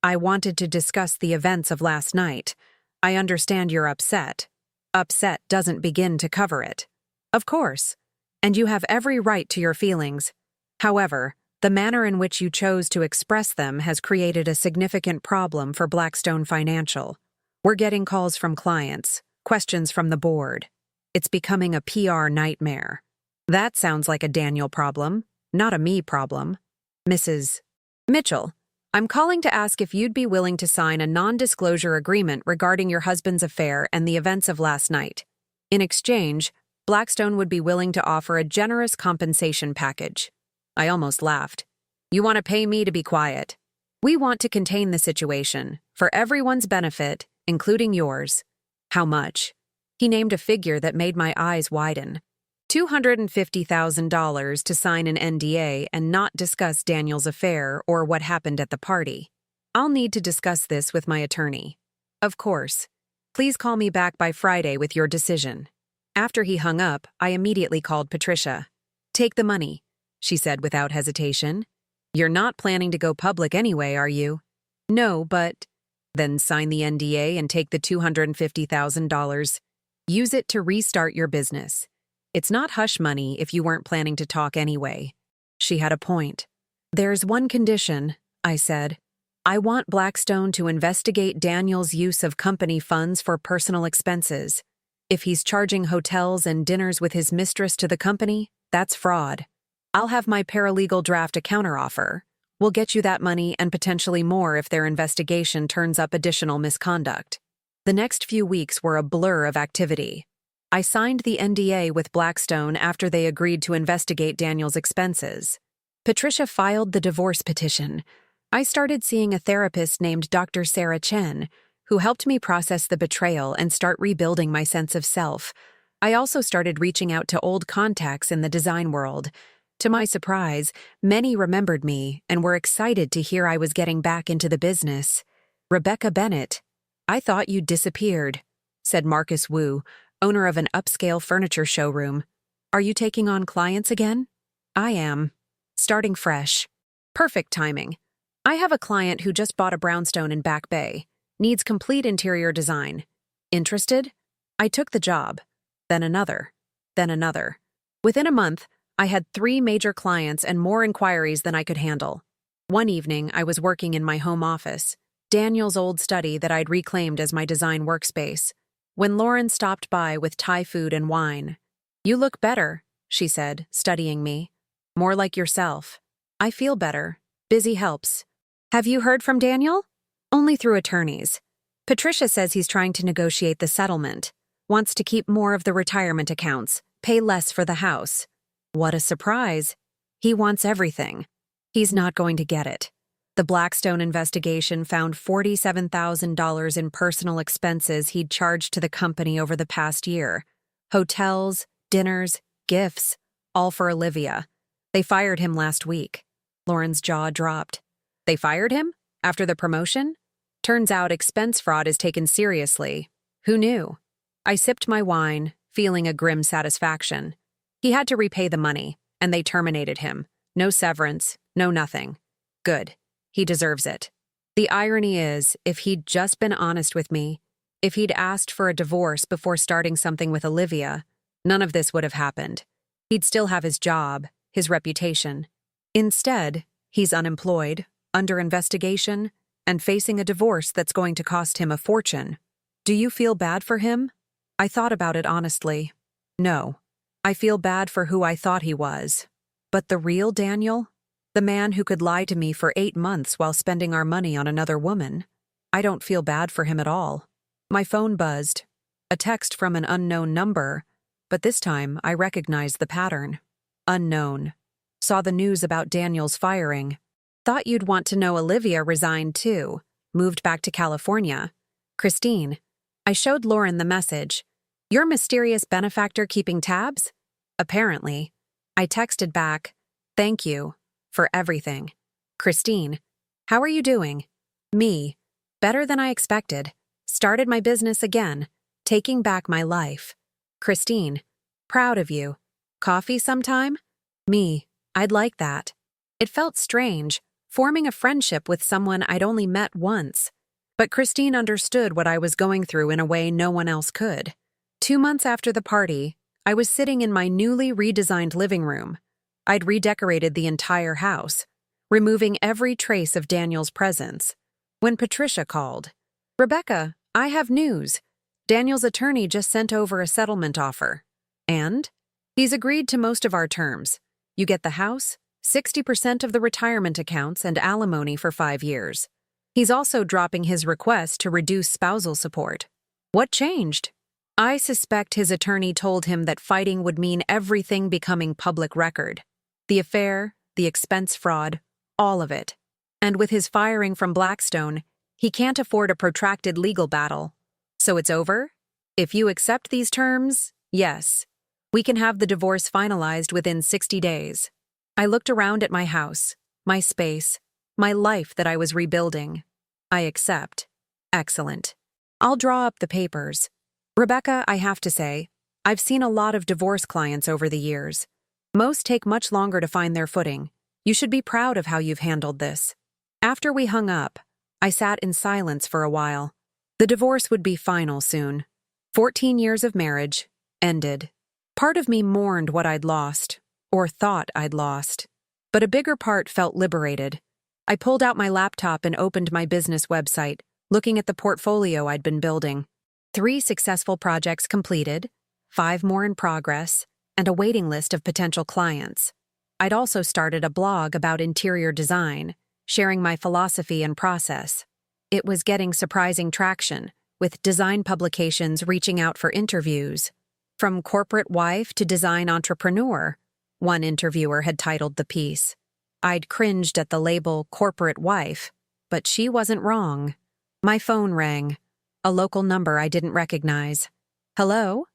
I wanted to discuss the events of last night. I understand you're upset. Upset doesn't begin to cover it. Of course. And you have every right to your feelings. However, the manner in which you chose to express them has created a significant problem for Blackstone Financial. We're getting calls from clients, questions from the board. It's becoming a PR nightmare. That sounds like a Daniel problem, not a me problem. Mrs. Mitchell, I'm calling to ask if you'd be willing to sign a non-disclosure agreement regarding your husband's affair and the events of last night. In exchange, Blackstone would be willing to offer a generous compensation package. I almost laughed. You want to pay me to be quiet? We want to contain the situation, for everyone's benefit, including yours. How much? He named a figure that made my eyes widen. $250,000 to sign an NDA and not discuss Daniel's affair or what happened at the party. I'll need to discuss this with my attorney. Of course. Please call me back by Friday with your decision. After he hung up, I immediately called Patricia. Take the money, she said without hesitation. You're not planning to go public anyway, are you? No, but... Then sign the NDA and take the $250,000. Use it to restart your business. It's not hush money if you weren't planning to talk anyway. She had a point. There's one condition, I said. I want Blackstone to investigate Daniel's use of company funds for personal expenses. If he's charging hotels and dinners with his mistress to the company, that's fraud. I'll have my paralegal draft a counteroffer. We'll get you that money and potentially more if their investigation turns up additional misconduct. The next few weeks were a blur of activity. I signed the NDA with Blackstone after they agreed to investigate Daniel's expenses. Patricia filed the divorce petition. I started seeing a therapist named Dr. Sarah Chen, who helped me process the betrayal and start rebuilding my sense of self. I also started reaching out to old contacts in the design world. To my surprise, many remembered me and were excited to hear I was getting back into the business. "Rebecca Bennett, I thought you'd disappeared," said Marcus Wu, owner of an upscale furniture showroom. "Are you taking on clients again?" "I am. Starting fresh." "Perfect timing. I have a client who just bought a brownstone in Back Bay. Needs complete interior design. Interested?" I took the job. Then another. Then another. Within a month, I had 3 major clients and more inquiries than I could handle. One evening, I was working in my home office, Daniel's old study that I'd reclaimed as my design workspace, when Lauren stopped by with Thai food and wine. "You look better," she said, studying me. "More like yourself." "I feel better. Busy helps." "Have you heard from Daniel?" "Only through attorneys. Patricia says he's trying to negotiate the settlement. Wants to keep more of the retirement accounts, pay less for the house." "What a surprise. He wants everything." "He's not going to get it." The Blackstone investigation found $47,000 in personal expenses he'd charged to the company over the past year. Hotels, dinners, gifts, all for Olivia. They fired him last week. Lauren's jaw dropped. "They fired him? After the promotion?" "Turns out expense fraud is taken seriously. Who knew?" I sipped my wine, feeling a grim satisfaction. He had to repay the money, and they terminated him. No severance, no nothing. Good. He deserves it. The irony is, if he'd just been honest with me, if he'd asked for a divorce before starting something with Olivia, none of this would have happened. He'd still have his job, his reputation. Instead, he's unemployed, under investigation, and facing a divorce that's going to cost him a fortune. Do you feel bad for him? I thought about it honestly. No. I feel bad for who I thought he was. But the real Daniel? The man who could lie to me for 8 months while spending our money on another woman? I don't feel bad for him at all. My phone buzzed. A text from an unknown number, but this time I recognized the pattern. Unknown. Saw the news about Daniel's firing. Thought you'd want to know Olivia resigned too. Moved back to California. Christine. I showed Lauren the message. Your mysterious benefactor keeping tabs? Apparently. I texted back, "Thank you for everything." Christine. How are you doing? Me. Better than I expected. Started my business again. Taking back my life. Christine. Proud of you. Coffee sometime? Me. I'd like that. It felt strange, forming a friendship with someone I'd only met once. But Christine understood what I was going through in a way no one else could. 2 months after the party, I was sitting in my newly redesigned living room. I'd redecorated the entire house, removing every trace of Daniel's presence, when Patricia called. "Rebecca, I have news. Daniel's attorney just sent over a settlement offer. And? He's agreed to most of our terms. You get the house, 60% of the retirement accounts, and alimony for 5 years. He's also dropping his request to reduce spousal support." What changed? I suspect his attorney told him that fighting would mean everything becoming public record. The affair, the expense fraud, all of it. And with his firing from Blackstone, he can't afford a protracted legal battle. So it's over? If you accept these terms, yes. We can have the divorce finalized within 60 days. I looked around at my house, my space, my life that I was rebuilding. I accept. Excellent. I'll draw up the papers. Rebecca, I have to say, I've seen a lot of divorce clients over the years. Most take much longer to find their footing. You should be proud of how you've handled this. After we hung up, I sat in silence for a while. The divorce would be final soon. 14 years of marriage, ended. Part of me mourned what I'd lost, or thought I'd lost. But a bigger part felt liberated. I pulled out my laptop and opened my business website, looking at the portfolio I'd been building. 3 successful projects completed, 5 more in progress, and a waiting list of potential clients. I'd also started a blog about interior design, sharing my philosophy and process. It was getting surprising traction, with design publications reaching out for interviews. From corporate wife to design entrepreneur, one interviewer had titled the piece. I'd cringed at the label corporate wife, but she wasn't wrong. My phone rang. A local number I didn't recognize. Hello?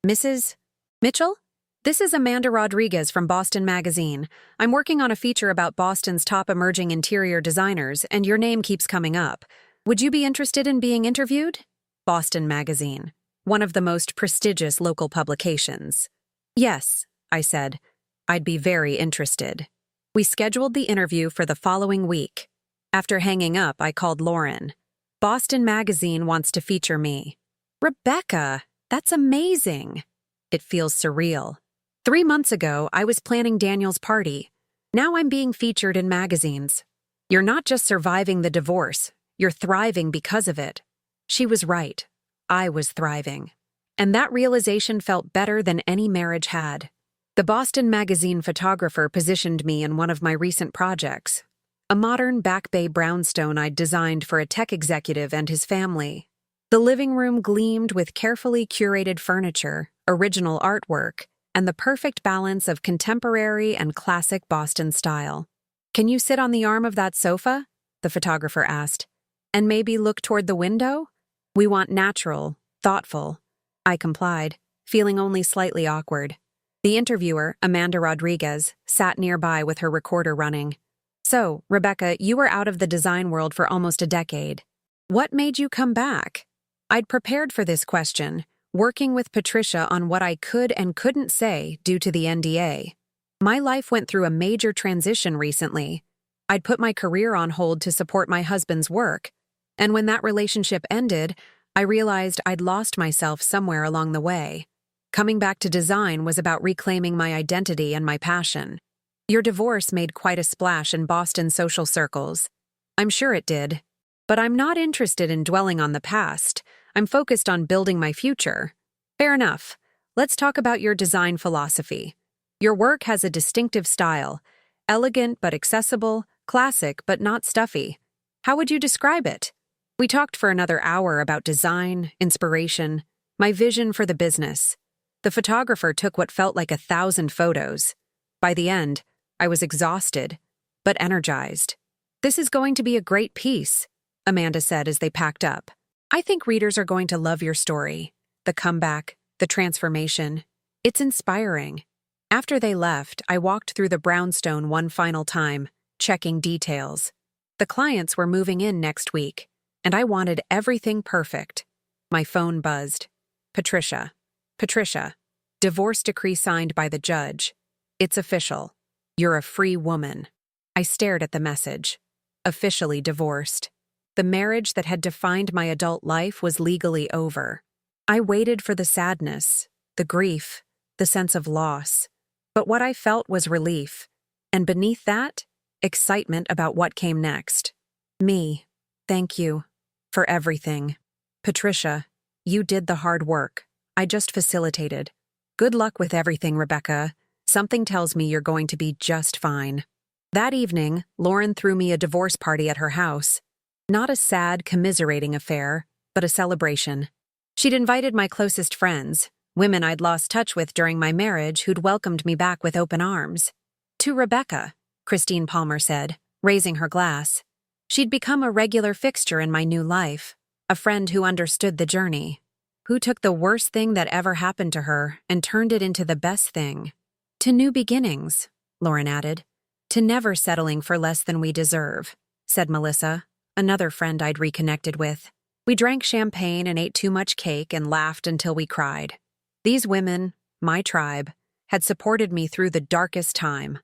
Mrs. Mitchell? This is Amanda Rodriguez from Boston Magazine. I'm working on a feature about Boston's top emerging interior designers, and your name keeps coming up. Would you be interested in being interviewed? Boston Magazine, one of the most prestigious local publications. Yes, I said. I'd be very interested. We scheduled the interview for the following week. After hanging up, I called Lauren. Boston Magazine wants to feature me. Rebecca, that's amazing. It feels surreal. 3 months ago, I was planning Daniel's party. Now I'm being featured in magazines. You're not just surviving the divorce, you're thriving because of it. She was right. I was thriving. And that realization felt better than any marriage had. The Boston Magazine photographer positioned me in one of my recent projects, a modern Back Bay brownstone I'd designed for a tech executive and his family. The living room gleamed with carefully curated furniture, original artwork, and the perfect balance of contemporary and classic Boston style. Can you sit on the arm of that sofa? The photographer asked. And maybe look toward the window? We want natural, thoughtful. I complied, feeling only slightly awkward. The interviewer, Amanda Rodriguez, sat nearby with her recorder running. So, Rebecca, you were out of the design world for almost a decade. What made you come back? I'd prepared for this question, working with Patricia on what I could and couldn't say due to the NDA. My life went through a major transition recently. I'd put my career on hold to support my husband's work, and when that relationship ended, I realized I'd lost myself somewhere along the way. Coming back to design was about reclaiming my identity and my passion. Your divorce made quite a splash in Boston social circles. I'm sure it did. But I'm not interested in dwelling on the past. I'm focused on building my future. Fair enough. Let's talk about your design philosophy. Your work has a distinctive style, elegant but accessible, classic but not stuffy. How would you describe it? We talked for another hour about design, inspiration, my vision for the business. The photographer took what felt like 1,000 photos. By the end, I was exhausted, but energized. This is going to be a great piece, Amanda said as they packed up. I think readers are going to love your story. The comeback, the transformation. It's inspiring. After they left, I walked through the brownstone one final time, checking details. The clients were moving in next week, and I wanted everything perfect. My phone buzzed. Patricia, divorce decree signed by the judge. It's official. You're a free woman. I stared at the message. Officially divorced. The marriage that had defined my adult life was legally over. I waited for the sadness, the grief, the sense of loss. But what I felt was relief. And beneath that, excitement about what came next. Me. Thank you. For everything. Patricia, you did the hard work. I just facilitated. Good luck with everything, Rebecca. Something tells me you're going to be just fine. That evening, Lauren threw me a divorce party at her house. Not a sad, commiserating affair, but a celebration. She'd invited my closest friends, women I'd lost touch with during my marriage who'd welcomed me back with open arms. To Rebecca, Christine Palmer said, raising her glass. She'd become a regular fixture in my new life, a friend who understood the journey, who took the worst thing that ever happened to her and turned it into the best thing. To new beginnings, Lauren added. To never settling for less than we deserve, said Melissa, another friend I'd reconnected with. We drank champagne and ate too much cake and laughed until we cried. These women, my tribe, had supported me through the darkest time.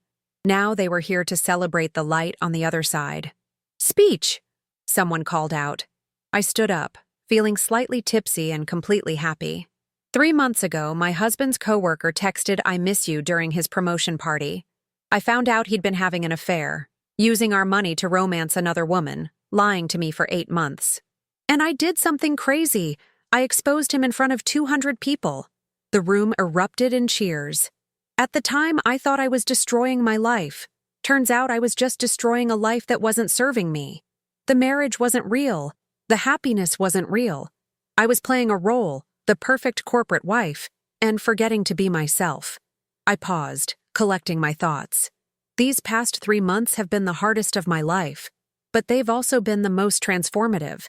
Now they were here to celebrate the light on the other side. Speech! Someone called out. I stood up, feeling slightly tipsy and completely happy. 3 months ago, my husband's coworker texted "I miss you" during his promotion party. I found out he'd been having an affair. using our money to romance another woman, lying to me for 8 months. And I did something crazy. I exposed him in front of 200 people. The room erupted in cheers. At the time, I thought I was destroying my life. Turns out I was just destroying a life that wasn't serving me. The marriage wasn't real. The happiness wasn't real. I was playing a role, the perfect corporate wife, and forgetting to be myself. I paused, collecting my thoughts. These past 3 months have been the hardest of my life, but they've also been the most transformative.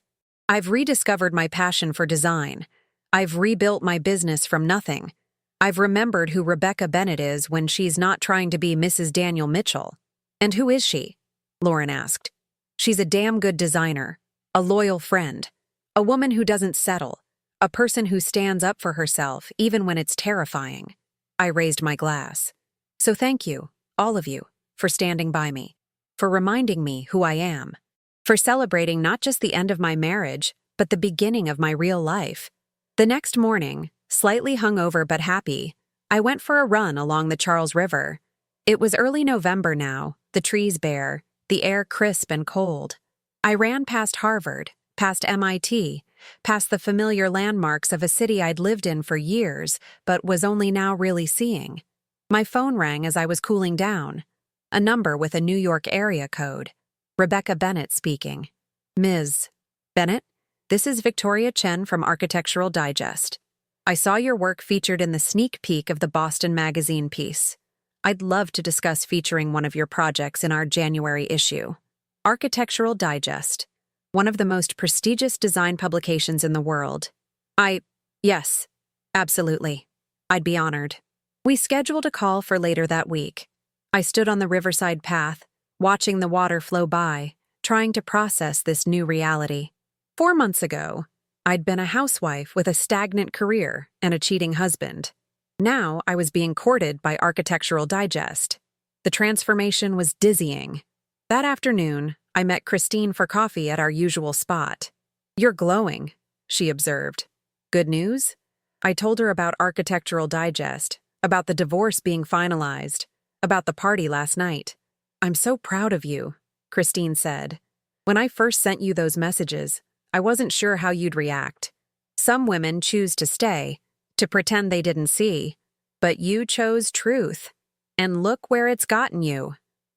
I've rediscovered my passion for design. I've rebuilt my business from nothing. I've remembered who Rebecca Bennett is when she's not trying to be Mrs. Daniel Mitchell. And who is she? Lauren asked. She's a damn good designer, a loyal friend, a woman who doesn't settle, a person who stands up for herself even when it's terrifying. I raised my glass. So thank you, all of you, for standing by me, for reminding me who I am, for celebrating not just the end of my marriage, but the beginning of my real life. The next morning, slightly hungover but happy, I went for a run along the Charles River. It was early November now, the trees bare, the air crisp and cold. I ran past Harvard, past MIT, past the familiar landmarks of a city I'd lived in for years, but was only now really seeing. My phone rang as I was cooling down. A number with a New York area code. Rebecca Bennett speaking. Ms. Bennett, this is Victoria Chen from Architectural Digest. I saw your work featured in the sneak peek of the Boston Magazine piece. I'd love to discuss featuring one of your projects in our January issue. Architectural Digest, one of the most prestigious design publications in the world. Yes, absolutely. I'd be honored. We scheduled a call for later that week. I stood on the riverside path, watching the water flow by, trying to process this new reality. 4 months ago, I'd been a housewife with a stagnant career and a cheating husband. Now I was being courted by Architectural Digest. The transformation was dizzying. That afternoon, I met Christine for coffee at our usual spot. You're glowing, she observed. Good news? I told her about Architectural Digest, about the divorce being finalized, about the party last night. I'm so proud of you, Christine said. When I first sent you those messages, I wasn't sure how you'd react. Some women choose to stay, to pretend they didn't see, but you chose truth. And look where it's gotten you.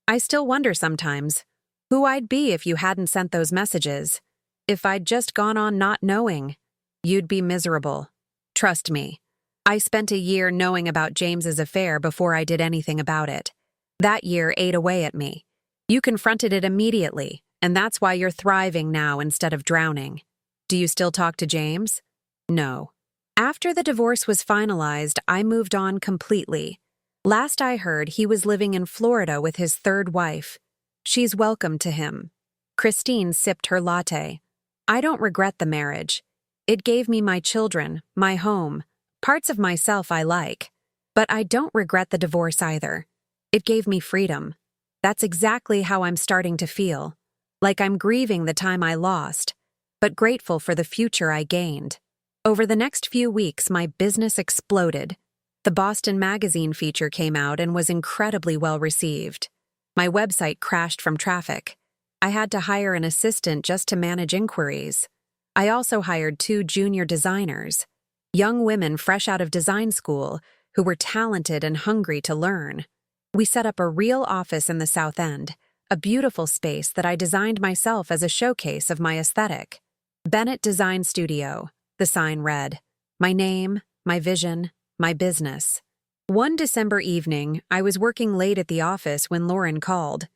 I still wonder sometimes who I'd be if you hadn't sent those messages. If I'd just gone on not knowing, you'd be miserable. Trust me. I spent a year knowing about James's affair before I did anything about it. That year ate away at me. You confronted it immediately, and that's why you're thriving now instead of drowning. Do you still talk to James? No. After the divorce was finalized, I moved on completely. Last I heard, he was living in Florida with his third wife. She's welcome to him. Christine sipped her latte. I don't regret the marriage. It gave me my children, my home, parts of myself I like. But I don't regret the divorce either. It gave me freedom. That's exactly how I'm starting to feel. Like I'm grieving the time I lost, but grateful for the future I gained. Over the next few weeks, my business exploded. The Boston Magazine feature came out and was incredibly well received. My website crashed from traffic. I had to hire an assistant just to manage inquiries. I also hired 2 junior designers, young women fresh out of design school who were talented and hungry to learn. We set up a real office in the South End, a beautiful space that I designed myself as a showcase of my aesthetic. Bennett Design Studio, the sign read. My name, my vision, my business. One December evening, I was working late at the office when Lauren called.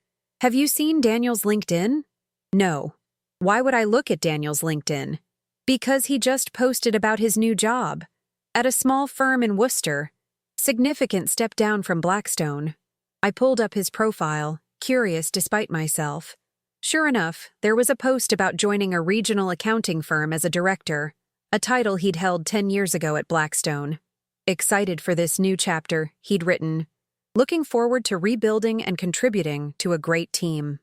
Have you seen Daniel's LinkedIn? No. Why would I look at Daniel's LinkedIn? Because he just posted about his new job. At a small firm in Worcester. Significant step down from Blackstone. I pulled up his profile, curious despite myself. Sure enough, there was a post about joining a regional accounting firm as a director, a title he'd held 10 years ago at Blackstone. Excited for this new chapter, he'd written, looking forward to rebuilding and contributing to a great team.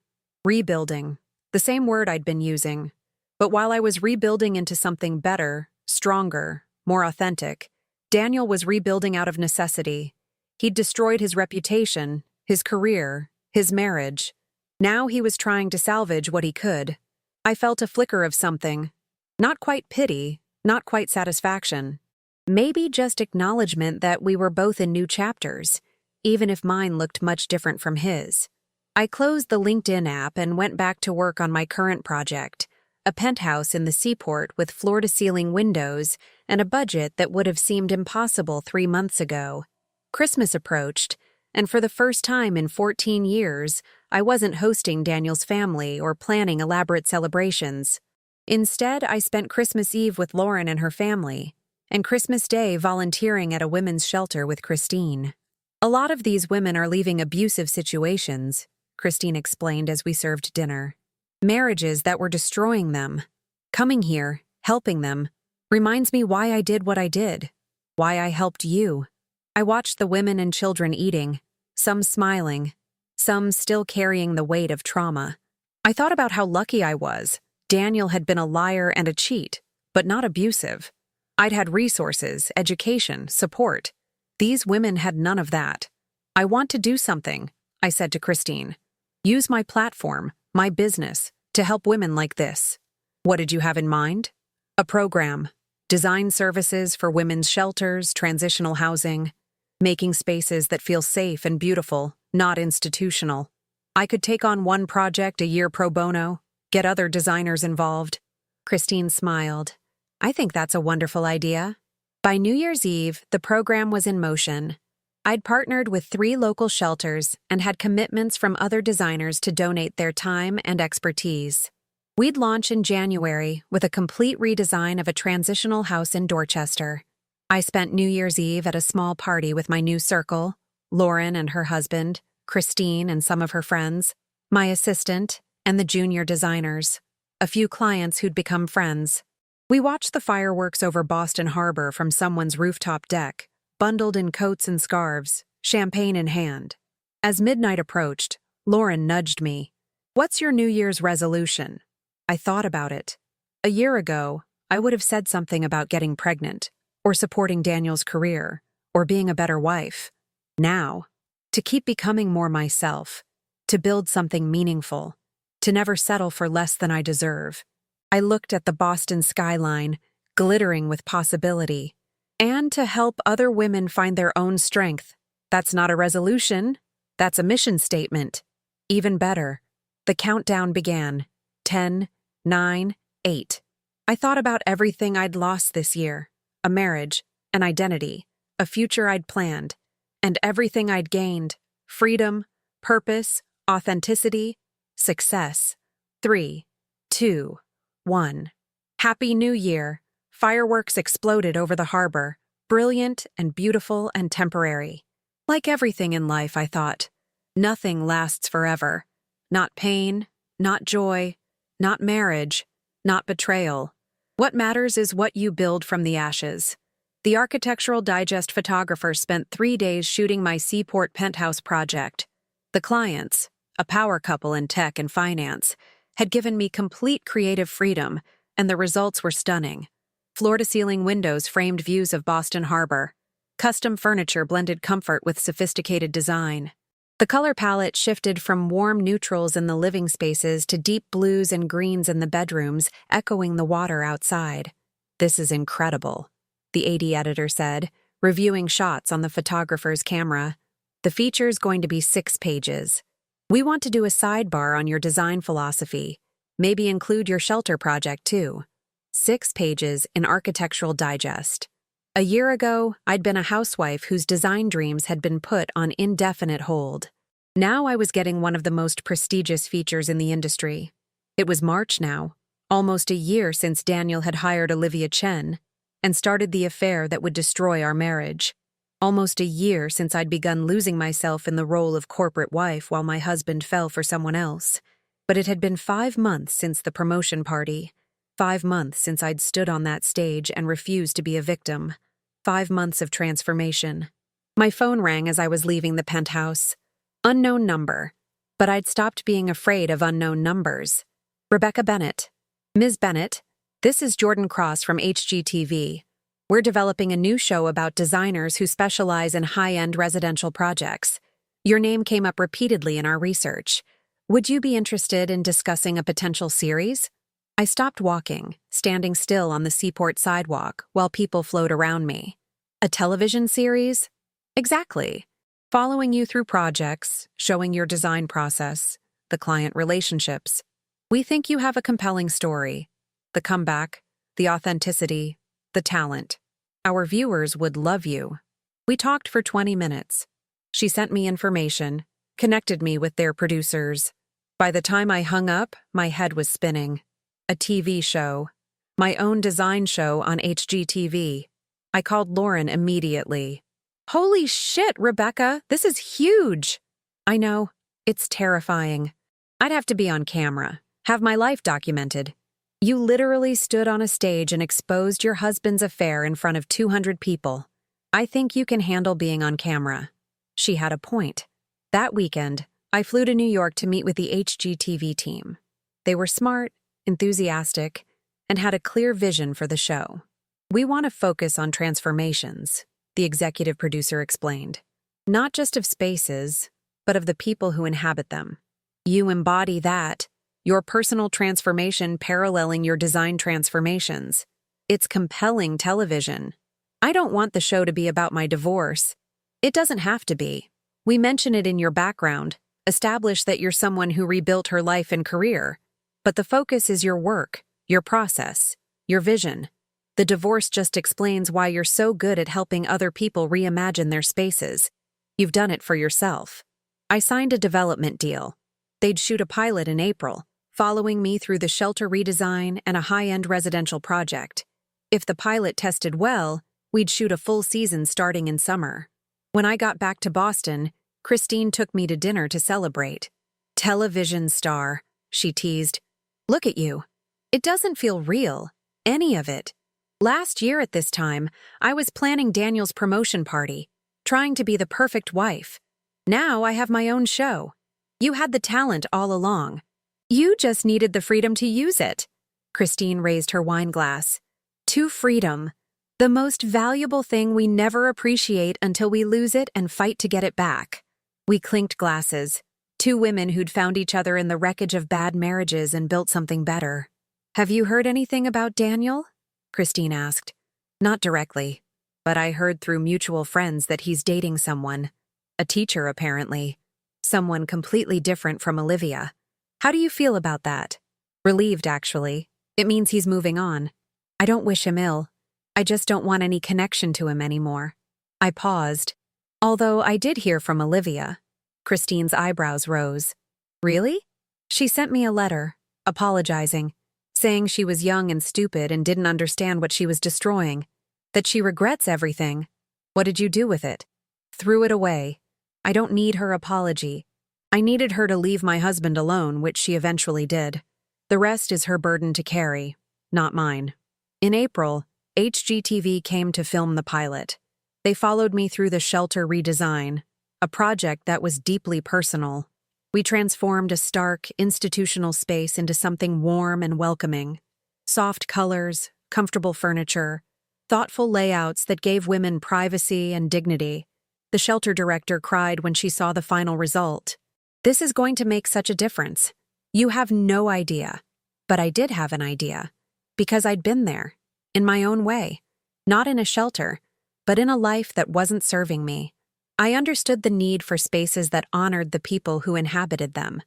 Rebuilding, the same word I'd been using. But while I was rebuilding into something better, stronger, more authentic, Daniel was rebuilding out of necessity. He'd destroyed his reputation, his career, his marriage. Now he was trying to salvage what he could. I felt a flicker of something. Not quite pity, not quite satisfaction. Maybe just acknowledgement that we were both in new chapters, even if mine looked much different from his. I closed the LinkedIn app and went back to work on my current project, a penthouse in the seaport with floor-to-ceiling windows and a budget that would have seemed impossible 3 months ago. Christmas approached, and for the first time in 14 years, I wasn't hosting Daniel's family or planning elaborate celebrations. Instead, I spent Christmas Eve with Lauren and her family, and Christmas Day volunteering at a women's shelter with Christine. A lot of these women are leaving abusive situations, Christine explained as we served dinner. Marriages that were destroying them. Coming here, helping them, reminds me why I did what I did, why I helped you. I watched the women and children eating, some smiling, some still carrying the weight of trauma. I thought about how lucky I was. Daniel had been a liar and a cheat, but not abusive. I'd had resources, education, support. These women had none of that. I want to do something, I said to Christine. Use my platform, my business, to help women like this. What did you have in mind? A program. Design services for women's shelters, transitional housing, making spaces that feel safe and beautiful, not institutional. I could take on one project a year pro bono, get other designers involved. Christine smiled. I think that's a wonderful idea. By New Year's Eve, the program was in motion. I'd partnered with 3 local shelters and had commitments from other designers to donate their time and expertise. We'd launch in January with a complete redesign of a transitional house in Dorchester. I spent New Year's Eve at a small party with my new circle, Lauren and her husband, Christine and some of her friends, my assistant, and the junior designers, a few clients who'd become friends. We watched the fireworks over Boston Harbor from someone's rooftop deck, bundled in coats and scarves, champagne in hand. As midnight approached, Lauren nudged me. What's your New Year's resolution? I thought about it. A year ago, I would have said something about getting pregnant, or supporting Daniel's career, or being a better wife. Now, to keep becoming more myself, to build something meaningful, to never settle for less than I deserve. I looked at the Boston skyline, glittering with possibility, and to help other women find their own strength. That's not a resolution, that's a mission statement. Even better, the countdown began. 10, 9, 8. I thought about everything I'd lost this year, a marriage, an identity, a future I'd planned, and everything I'd gained, freedom, purpose, authenticity, success. 3, 2, 1. Happy New Year. Fireworks exploded over the harbor, brilliant and beautiful and temporary. Like everything in life, I thought. Nothing lasts forever. Not pain, not joy, not marriage, not betrayal. What matters is what you build from the ashes. The Architectural Digest photographer spent 3 days shooting my Seaport penthouse project. The clients, a power couple in tech and finance, had given me complete creative freedom, and the results were stunning. Floor-to-ceiling windows framed views of Boston Harbor. Custom furniture blended comfort with sophisticated design. The color palette shifted from warm neutrals in the living spaces to deep blues and greens in the bedrooms, echoing the water outside. This is incredible, the AD editor said, reviewing shots on the photographer's camera. The feature's going to be 6 pages. We want to do a sidebar on your design philosophy. Maybe include your shelter project, too. 6 pages in Architectural Digest. A year ago, I'd been a housewife whose design dreams had been put on indefinite hold. Now I was getting one of the most prestigious features in the industry. It was March now, almost a year since Daniel had hired Olivia Chen and started the affair that would destroy our marriage. Almost a year since I'd begun losing myself in the role of corporate wife while my husband fell for someone else. But it had been 5 months since the promotion party. 5 months since I'd stood on that stage and refused to be a victim. 5 months of transformation. My phone rang as I was leaving the penthouse. Unknown number. But I'd stopped being afraid of unknown numbers. Rebecca Bennett. Ms. Bennett, this is Jordan Cross from HGTV. We're developing a new show about designers who specialize in high-end residential projects. Your name came up repeatedly in our research. Would you be interested in discussing a potential series? I stopped walking, standing still on the seaport sidewalk while people flowed around me. A television series? Exactly. Following you through projects, showing your design process, the client relationships. We think you have a compelling story. The comeback, the authenticity, the talent. Our viewers would love you. We talked for 20 minutes. She sent me information, connected me with their producers. By the time I hung up, my head was spinning. A TV show. My own design show on HGTV. I called Lauren immediately. Holy shit, Rebecca, this is huge. I know, it's terrifying. I'd have to be on camera, have my life documented. You literally stood on a stage and exposed your husband's affair in front of 200 people. I think you can handle being on camera. She had a point. That weekend, I flew to New York to meet with the HGTV team. They were smart, enthusiastic, and had a clear vision for the show. We want to focus on transformations, the executive producer explained. Not just of spaces, but of the people who inhabit them. You embody that, your personal transformation paralleling your design transformations. It's compelling television. I don't want the show to be about my divorce. It doesn't have to be. We mention it in your background, establish that you're someone who rebuilt her life and career. But the focus is your work, your process, your vision. The divorce just explains why you're so good at helping other people reimagine their spaces. You've done it for yourself. I signed a development deal. They'd shoot a pilot in April, following me through the shelter redesign and a high-end residential project. If the pilot tested well, we'd shoot a full season starting in summer. When I got back to Boston, Christine took me to dinner to celebrate. Television star, she teased. Look at you. It doesn't feel real, any of it. Last year at this time, I was planning Daniel's promotion party, trying to be the perfect wife. Now I have my own show. You had the talent all along. You just needed the freedom to use it. Christine raised her wine glass. To freedom. The most valuable thing we never appreciate until we lose it and fight to get it back. We clinked glasses. Two women who'd found each other in the wreckage of bad marriages and built something better. Have you heard anything about Daniel? Christine asked. Not directly, but I heard through mutual friends that he's dating someone. A teacher, apparently. Someone completely different from Olivia. How do you feel about that? Relieved, actually. It means he's moving on. I don't wish him ill. I just don't want any connection to him anymore. I paused. Although I did hear from Olivia. Christine's eyebrows rose. Really? She sent me a letter, apologizing, saying she was young and stupid and didn't understand what she was destroying, that she regrets everything. What did you do with it? Threw it away. I don't need her apology. I needed her to leave my husband alone, which she eventually did. The rest is her burden to carry, not mine. In April, HGTV came to film the pilot. They followed me through the shelter redesign, a project that was deeply personal. We transformed a stark, institutional space into something warm and welcoming. Soft colors, comfortable furniture, thoughtful layouts that gave women privacy and dignity. The shelter director cried when she saw the final result. This is going to make such a difference. You have no idea. But I did have an idea. Because I'd been there. In my own way. Not in a shelter, but in a life that wasn't serving me. I understood the need for spaces that honored the people who inhabited them.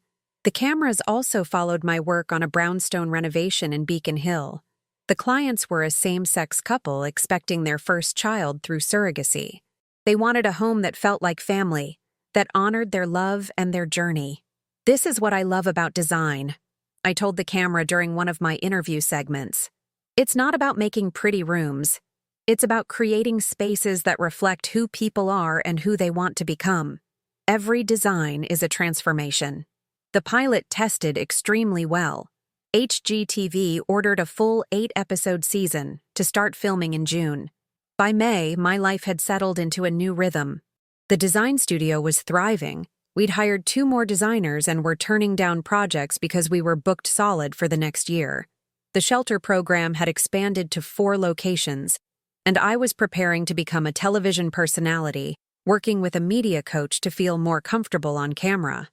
The cameras also followed my work on a brownstone renovation in Beacon Hill. The clients were a same-sex couple expecting their first child through surrogacy. They wanted a home that felt like family, that honored their love and their journey. This is what I love about design, I told the camera during one of my interview segments. It's not about making pretty rooms. It's about creating spaces that reflect who people are and who they want to become. Every design is a transformation. The pilot tested extremely well. HGTV ordered a full 8-episode season to start filming in June. By May, my life had settled into a new rhythm. The design studio was thriving. We'd hired 2 more designers and were turning down projects because we were booked solid for the next year. The shelter program had expanded to 4 locations, and I was preparing to become a television personality, working with a media coach to feel more comfortable on camera.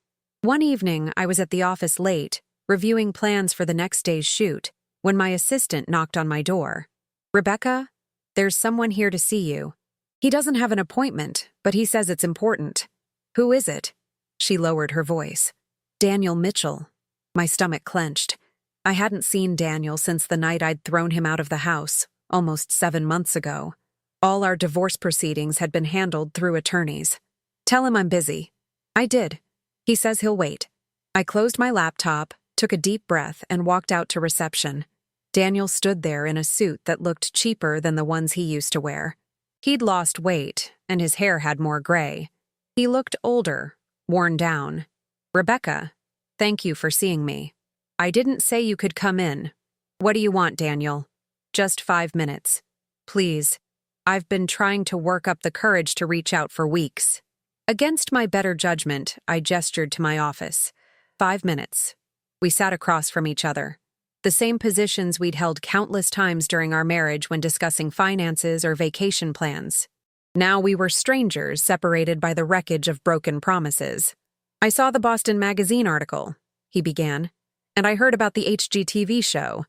One evening, I was at the office late, reviewing plans for the next day's shoot, when my assistant knocked on my door. "Rebecca, there's someone here to see you. He doesn't have an appointment, but he says it's important." "Who is it?" She lowered her voice. "Daniel Mitchell." My stomach clenched. I hadn't seen Daniel since the night I'd thrown him out of the house, almost 7 months ago. All our divorce proceedings had been handled through attorneys. "Tell him I'm busy." I did. He says he'll wait. I closed my laptop, took a deep breath, and walked out to reception. Daniel stood there in a suit that looked cheaper than the ones he used to wear. He'd lost weight, and his hair had more gray. He looked older, worn down. "Rebecca, thank you for seeing me. I didn't say you could come in. What do you want, Daniel?" "Just 5 minutes. Please. I've been trying to work up the courage to reach out for weeks." Against my better judgment, I gestured to my office. 5 minutes. We sat across from each other. The same positions we'd held countless times during our marriage when discussing finances or vacation plans. Now we were strangers separated by the wreckage of broken promises. "I saw the Boston Magazine article," he began, "and I heard about the HGTV show.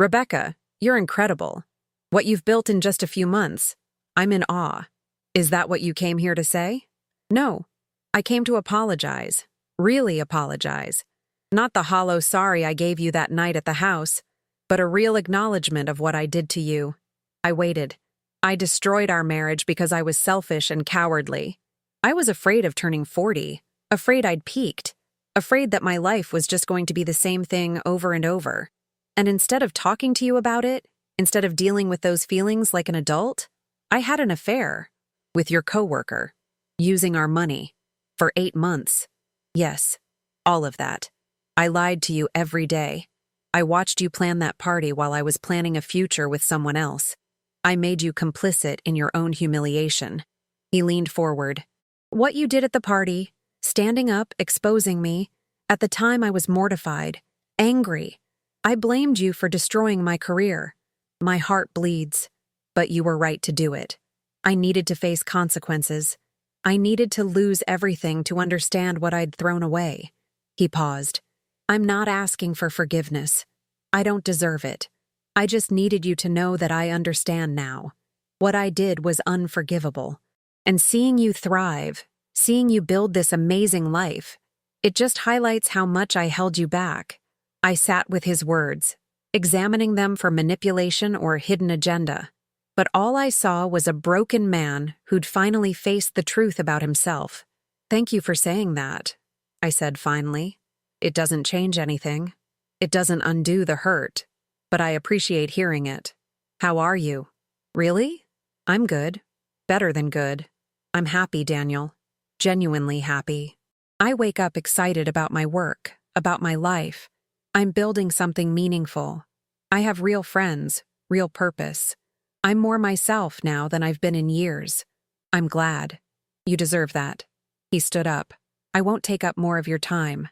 Rebecca, you're incredible. What you've built in just a few months. I'm in awe. Is that what you came here to say?" "No. I came to apologize. Really apologize. Not the hollow sorry I gave you that night at the house, but a real acknowledgement of what I did to you." I waited. I destroyed our marriage because I was selfish and cowardly. I was afraid of turning 40, afraid I'd peaked, afraid that my life was just going to be the same thing over and over. And instead of talking to you about it, instead of dealing with those feelings like an adult, I had an affair with your coworker, using our money, for 8 months. Yes, all of that. I lied to you every day. I watched you plan that party while I was planning a future with someone else. I made you complicit in your own humiliation. He leaned forward. "What you did at the party, standing up, exposing me, at the time I was mortified, angry. I blamed you for destroying my career. My heart bleeds, but you were right to do it. I needed to face consequences. I needed to lose everything to understand what I'd thrown away." He paused. "I'm not asking for forgiveness. I don't deserve it. I just needed you to know that I understand now. What I did was unforgivable. And seeing you thrive, seeing you build this amazing life, it just highlights how much I held you back." I sat with his words, examining them for manipulation or hidden agenda. But all I saw was a broken man who'd finally faced the truth about himself. "Thank you for saying that," I said finally. "It doesn't change anything. It doesn't undo the hurt. But I appreciate hearing it. How are you?" "Really? I'm good. Better than good. I'm happy, Daniel. Genuinely happy. I wake up excited about my work, about my life. I'm building something meaningful. I have real friends, real purpose. I'm more myself now than I've been in years. I'm glad. You deserve that." He stood up. "I won't take up more of your time.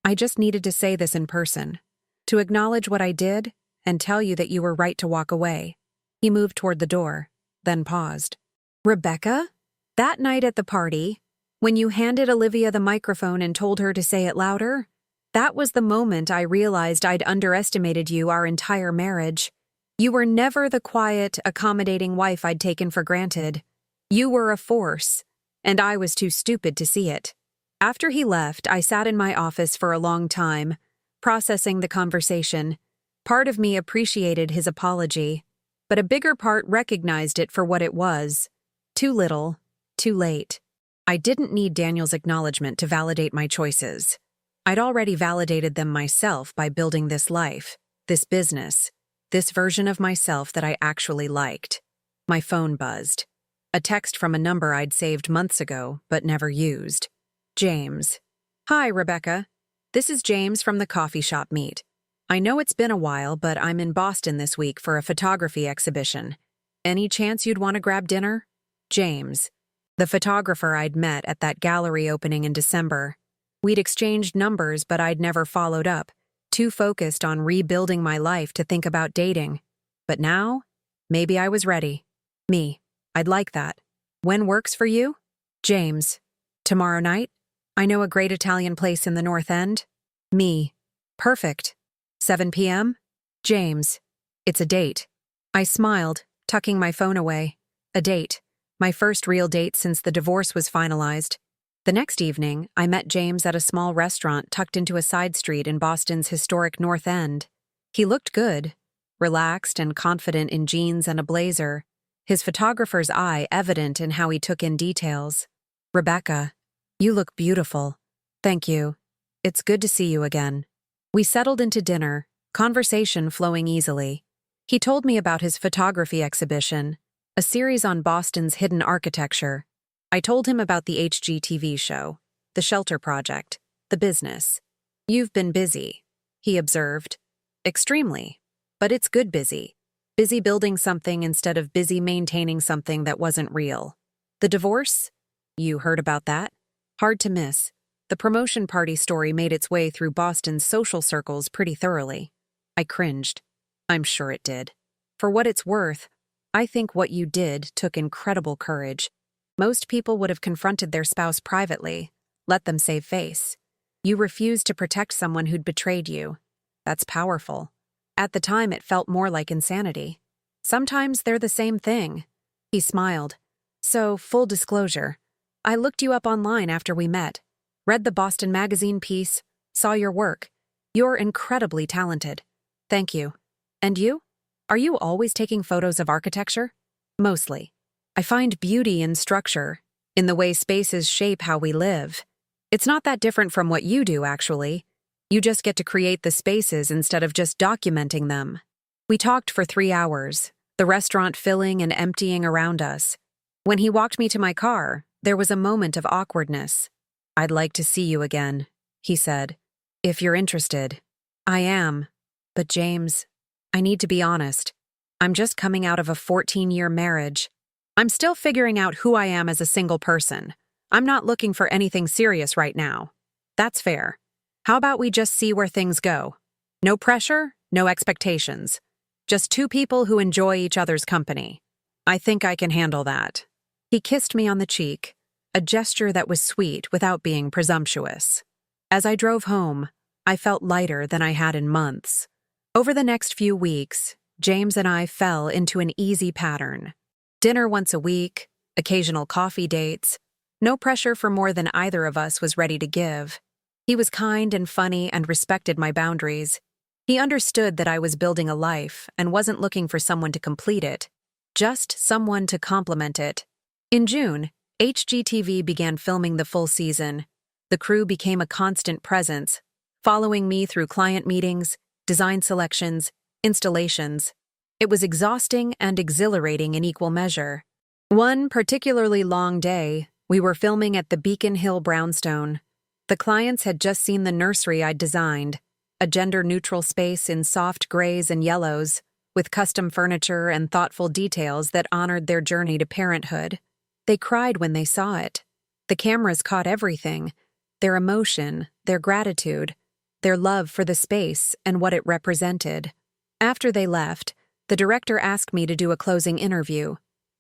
I just needed to say this in person, to acknowledge what I did and tell you that you were right to walk away." He moved toward the door, then paused. "Rebecca, that night at the party, when you handed Olivia the microphone and told her to say it louder, that was the moment I realized I'd underestimated you our entire marriage. You were never the quiet, accommodating wife I'd taken for granted. You were a force, and I was too stupid to see it." After he left, I sat in my office for a long time, processing the conversation. Part of me appreciated his apology, but a bigger part recognized it for what it was. Too little, too late. I didn't need Daniel's acknowledgement to validate my choices. I'd already validated them myself by building this life, this business, this version of myself that I actually liked. My phone buzzed. A text from a number I'd saved months ago, but never used. James. "Hi, Rebecca. This is James from the coffee shop meet. I know it's been a while, but I'm in Boston this week for a photography exhibition. Any chance you'd want to grab dinner?" James, the photographer I'd met at that gallery opening in December. We'd exchanged numbers, but I'd never followed up, too focused on rebuilding my life to think about dating. But now, maybe I was ready. "Me. I'd like that. When works for you?" James. "Tomorrow night?" I know a great Italian place in the North End. Me. Perfect. 7 p.m.? James. It's a date. I smiled, tucking my phone away. A date. My first real date since the divorce was finalized. The next evening, I met James at a small restaurant tucked into a side street in Boston's historic North End. He looked good, relaxed and confident in jeans and a blazer, his photographer's eye evident in how he took in details. "Rebecca, you look beautiful." "Thank you. It's good to see you again." We settled into dinner, conversation flowing easily. He told me about his photography exhibition, a series on Boston's hidden architecture. I told him about the HGTV show, the shelter project, the business. "You've been busy," he observed. "Extremely. But it's good busy. Busy building something instead of busy maintaining something that wasn't real." "The divorce? You heard about that?" "Hard to miss. The promotion party story made its way through Boston's social circles pretty thoroughly." I cringed. "I'm sure it did. For what it's worth, I think what you did took incredible courage. Most people would have confronted their spouse privately, let them save face. You refused to protect someone who'd betrayed you. That's powerful. At the time, it felt more like insanity. Sometimes they're the same thing." He smiled. "So, full disclosure, I looked you up online after we met, read the Boston Magazine piece, saw your work. You're incredibly talented." "Thank you. And you? Are you always taking photos of architecture?" "Mostly. I find beauty in structure, in the way spaces shape how we live. It's not that different from what you do, actually. You just get to create the spaces instead of just documenting them." We talked for 3 hours, the restaurant filling and emptying around us. When he walked me to my car, there was a moment of awkwardness. "I'd like to see you again," he said. "If you're interested." "I am. But James, I need to be honest. I'm just coming out of a 14-year marriage. I'm still figuring out who I am as a single person. I'm not looking for anything serious right now." "That's fair. How about we just see where things go? No pressure, no expectations. Just two people who enjoy each other's company. I think I can handle that." He kissed me on the cheek, a gesture that was sweet without being presumptuous. As I drove home, I felt lighter than I had in months. Over the next few weeks, James and I fell into an easy pattern. Dinner once a week, occasional coffee dates, no pressure for more than either of us was ready to give. He was kind and funny and respected my boundaries. He understood that I was building a life and wasn't looking for someone to complete it, just someone to complement it. In June, HGTV began filming the full season. The crew became a constant presence, following me through client meetings, design selections, installations. It was exhausting and exhilarating in equal measure. One particularly long day, we were filming at the Beacon Hill brownstone. The clients had just seen the nursery I'd designed, a gender-neutral space in soft grays and yellows, with custom furniture and thoughtful details that honored their journey to parenthood. They cried when they saw it. The cameras caught everything: their emotion, their gratitude, their love for the space and what it represented. After they left, the director asked me to do a closing interview.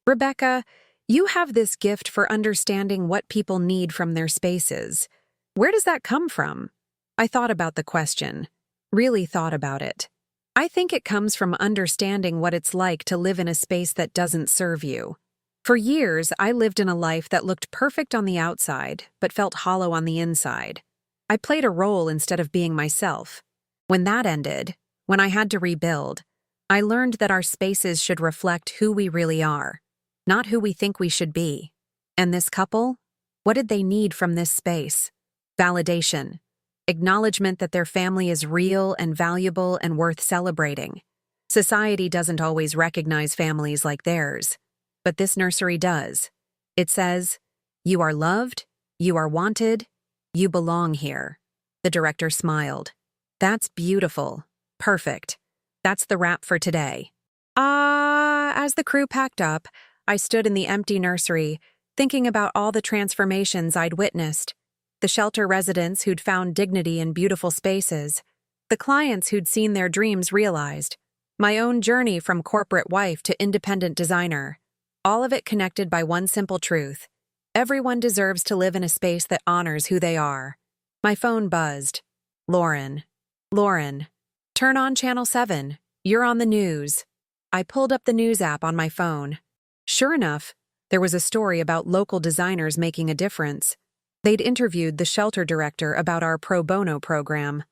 "Rebecca, you have this gift for understanding what people need from their spaces. Where does that come from?" I thought about the question, really thought about it. I think it comes from understanding what it's like to live in a space that doesn't serve you. For years, I lived in a life that looked perfect on the outside, but felt hollow on the inside. I played a role instead of being myself. When that ended, when I had to rebuild, I learned that our spaces should reflect who we really are, not who we think we should be. And this couple? What did they need from this space? Validation. Acknowledgement that their family is real and valuable and worth celebrating. Society doesn't always recognize families like theirs, but this nursery does. It says, "You are loved, you are wanted, you belong here." The director smiled. "That's beautiful. Perfect. That's the wrap for today." As the crew packed up, I stood in the empty nursery, thinking about all the transformations I'd witnessed. The shelter residents who'd found dignity in beautiful spaces, the clients who'd seen their dreams realized, my own journey from corporate wife to independent designer, all of it connected by one simple truth: Everyone deserves to live in a space that honors who they are. My phone buzzed. Lauren. Lauren. Turn on Channel 7. You're on the news. I pulled up the news app on my phone. Sure enough, there was a story about local designers making a difference. They'd interviewed the shelter director about our pro bono program.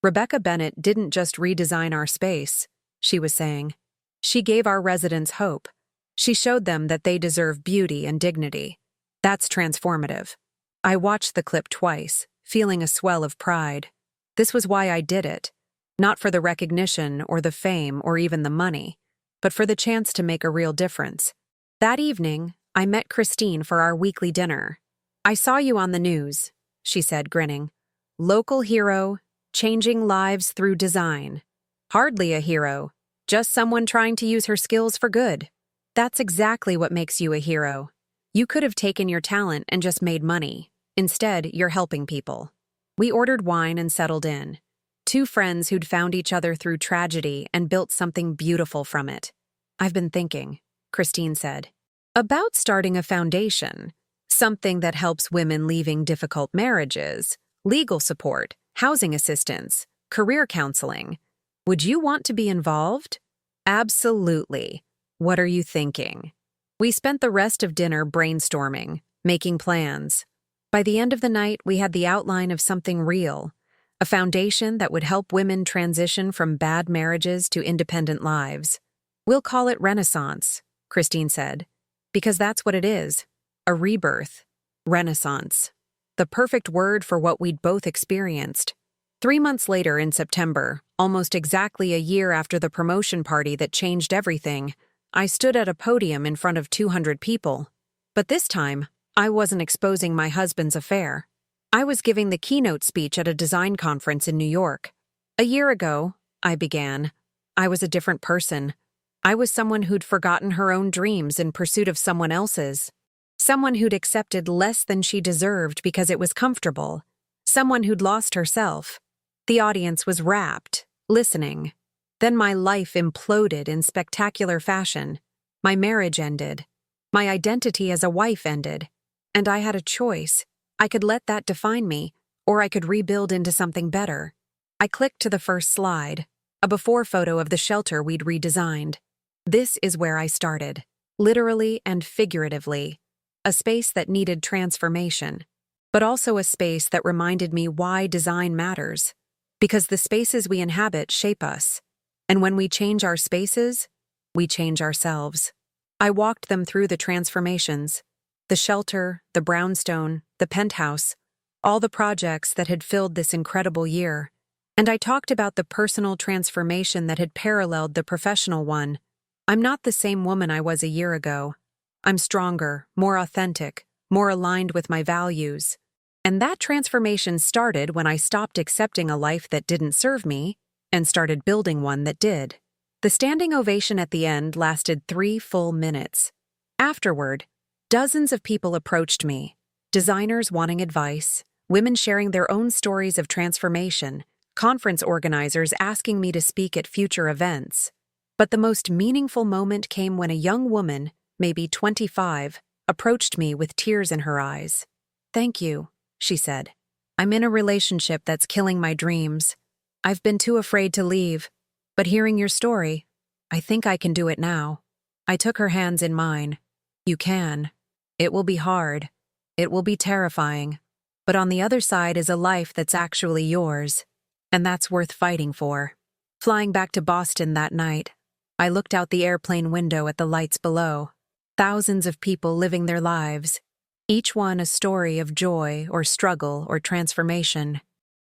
Rebecca Bennett didn't just redesign our space, she was saying. She gave our residents hope. She showed them that they deserve beauty and dignity. That's transformative. I watched the clip twice, feeling a swell of pride. This was why I did it. Not for the recognition or the fame or even the money, but for the chance to make a real difference. That evening, I met Christine for our weekly dinner. I saw you on the news, she said, grinning. Local hero, changing lives through design. Hardly a hero, just someone trying to use her skills for good. That's exactly what makes you a hero. You could have taken your talent and just made money. Instead, you're helping people. We ordered wine and settled in. Two friends who'd found each other through tragedy and built something beautiful from it. I've been thinking, Christine said, about starting a foundation. Something that helps women leaving difficult marriages, legal support, housing assistance, career counseling. Would you want to be involved? Absolutely. What are you thinking? We spent the rest of dinner brainstorming, making plans. By the end of the night, we had the outline of something real, a foundation that would help women transition from bad marriages to independent lives. We'll call it Renaissance, Christine said, because that's what it is, a rebirth. Renaissance. The perfect word for what we'd both experienced. 3 months later in September, almost exactly a year after the promotion party that changed everything, I stood at a podium in front of 200 people. But this time, I wasn't exposing my husband's affair. I was giving the keynote speech at a design conference in New York. A year ago, I began, I was a different person. I was someone who'd forgotten her own dreams in pursuit of someone else's. Someone who'd accepted less than she deserved because it was comfortable. Someone who'd lost herself. The audience was rapt, listening. Then my life imploded in spectacular fashion. My marriage ended. My identity as a wife ended. And I had a choice. I could let that define me, or I could rebuild into something better. I clicked to the first slide, a before photo of the shelter we'd redesigned. This is where I started, literally and figuratively. A space that needed transformation, but also a space that reminded me why design matters. Because the spaces we inhabit shape us. And when we change our spaces, we change ourselves. I walked them through the transformations. The shelter, the brownstone, the penthouse, all the projects that had filled this incredible year. And I talked about the personal transformation that had paralleled the professional one. I'm not the same woman I was a year ago. I'm stronger, more authentic, more aligned with my values. And that transformation started when I stopped accepting a life that didn't serve me and started building one that did. The standing ovation at the end lasted 3 full minutes. Afterward, dozens of people approached me, designers wanting advice, women sharing their own stories of transformation, conference organizers asking me to speak at future events. But the most meaningful moment came when a young woman, maybe 25, approached me with tears in her eyes. "Thank you," she said. "I'm in a relationship that's killing my dreams. I've been too afraid to leave, but hearing your story, I think I can do it now." I took her hands in mine. "You can. It will be hard. It will be terrifying. But on the other side is a life that's actually yours, and that's worth fighting for." Flying back to Boston that night, I looked out the airplane window at the lights below. Thousands of people living their lives, each one a story of joy or struggle or transformation.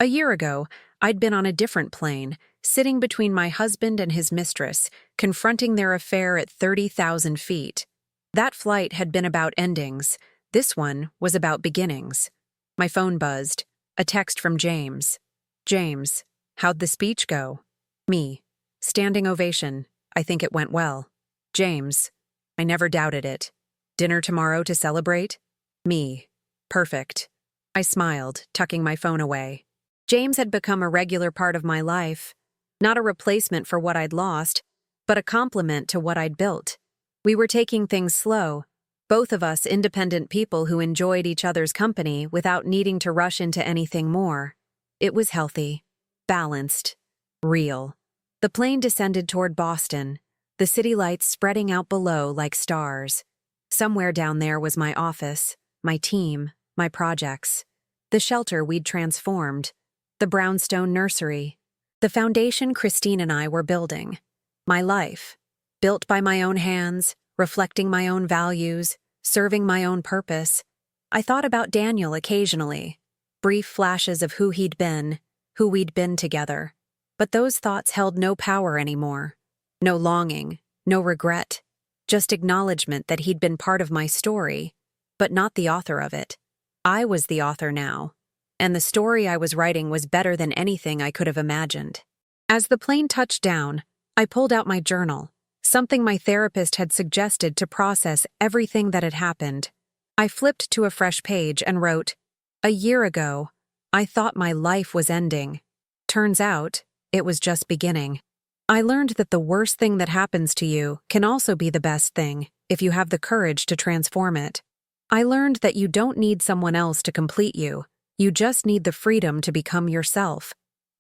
A year ago, I'd been on a different plane, sitting between my husband and his mistress, confronting their affair at 30,000 feet. That flight had been about endings. This one was about beginnings. My phone buzzed. A text from James. "James, how'd the speech go?" Me. "Standing ovation. I think it went well." James. "I never doubted it. Dinner tomorrow to celebrate?" Me. "Perfect." I smiled, tucking my phone away. James had become a regular part of my life. Not a replacement for what I'd lost, but a complement to what I'd built. We were taking things slow, Both of us independent people who enjoyed each other's company without needing to rush into anything more. It was healthy, balanced, real. The plane descended toward Boston, the city lights spreading out below like stars. Somewhere down there was my office, my team, my projects, the shelter we'd transformed, the brownstone nursery, the foundation Christine and I were building. My life, built by my own hands, reflecting my own values, serving my own purpose. I thought about Daniel occasionally, brief flashes of who he'd been, who we'd been together. But those thoughts held no power anymore. No longing, no regret, just acknowledgement that he'd been part of my story, but not the author of it. I was the author now, and the story I was writing was better than anything I could have imagined. As the plane touched down, I pulled out my journal, something my therapist had suggested to process everything that had happened. I flipped to a fresh page and wrote, "A year ago, I thought my life was ending. Turns out, it was just beginning. I learned that the worst thing that happens to you can also be the best thing if you have the courage to transform it. I learned that you don't need someone else to complete you. You just need the freedom to become yourself.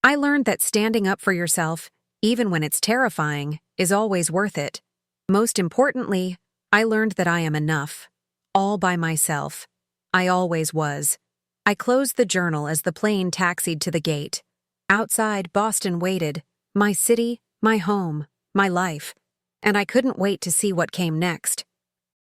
I learned that standing up for yourself, even when it's terrifying, is always worth it. Most importantly, I learned that I am enough, all by myself. I always was." I closed the journal as the plane taxied to the gate. Outside, Boston waited, my city, my home, my life, and I couldn't wait to see what came next.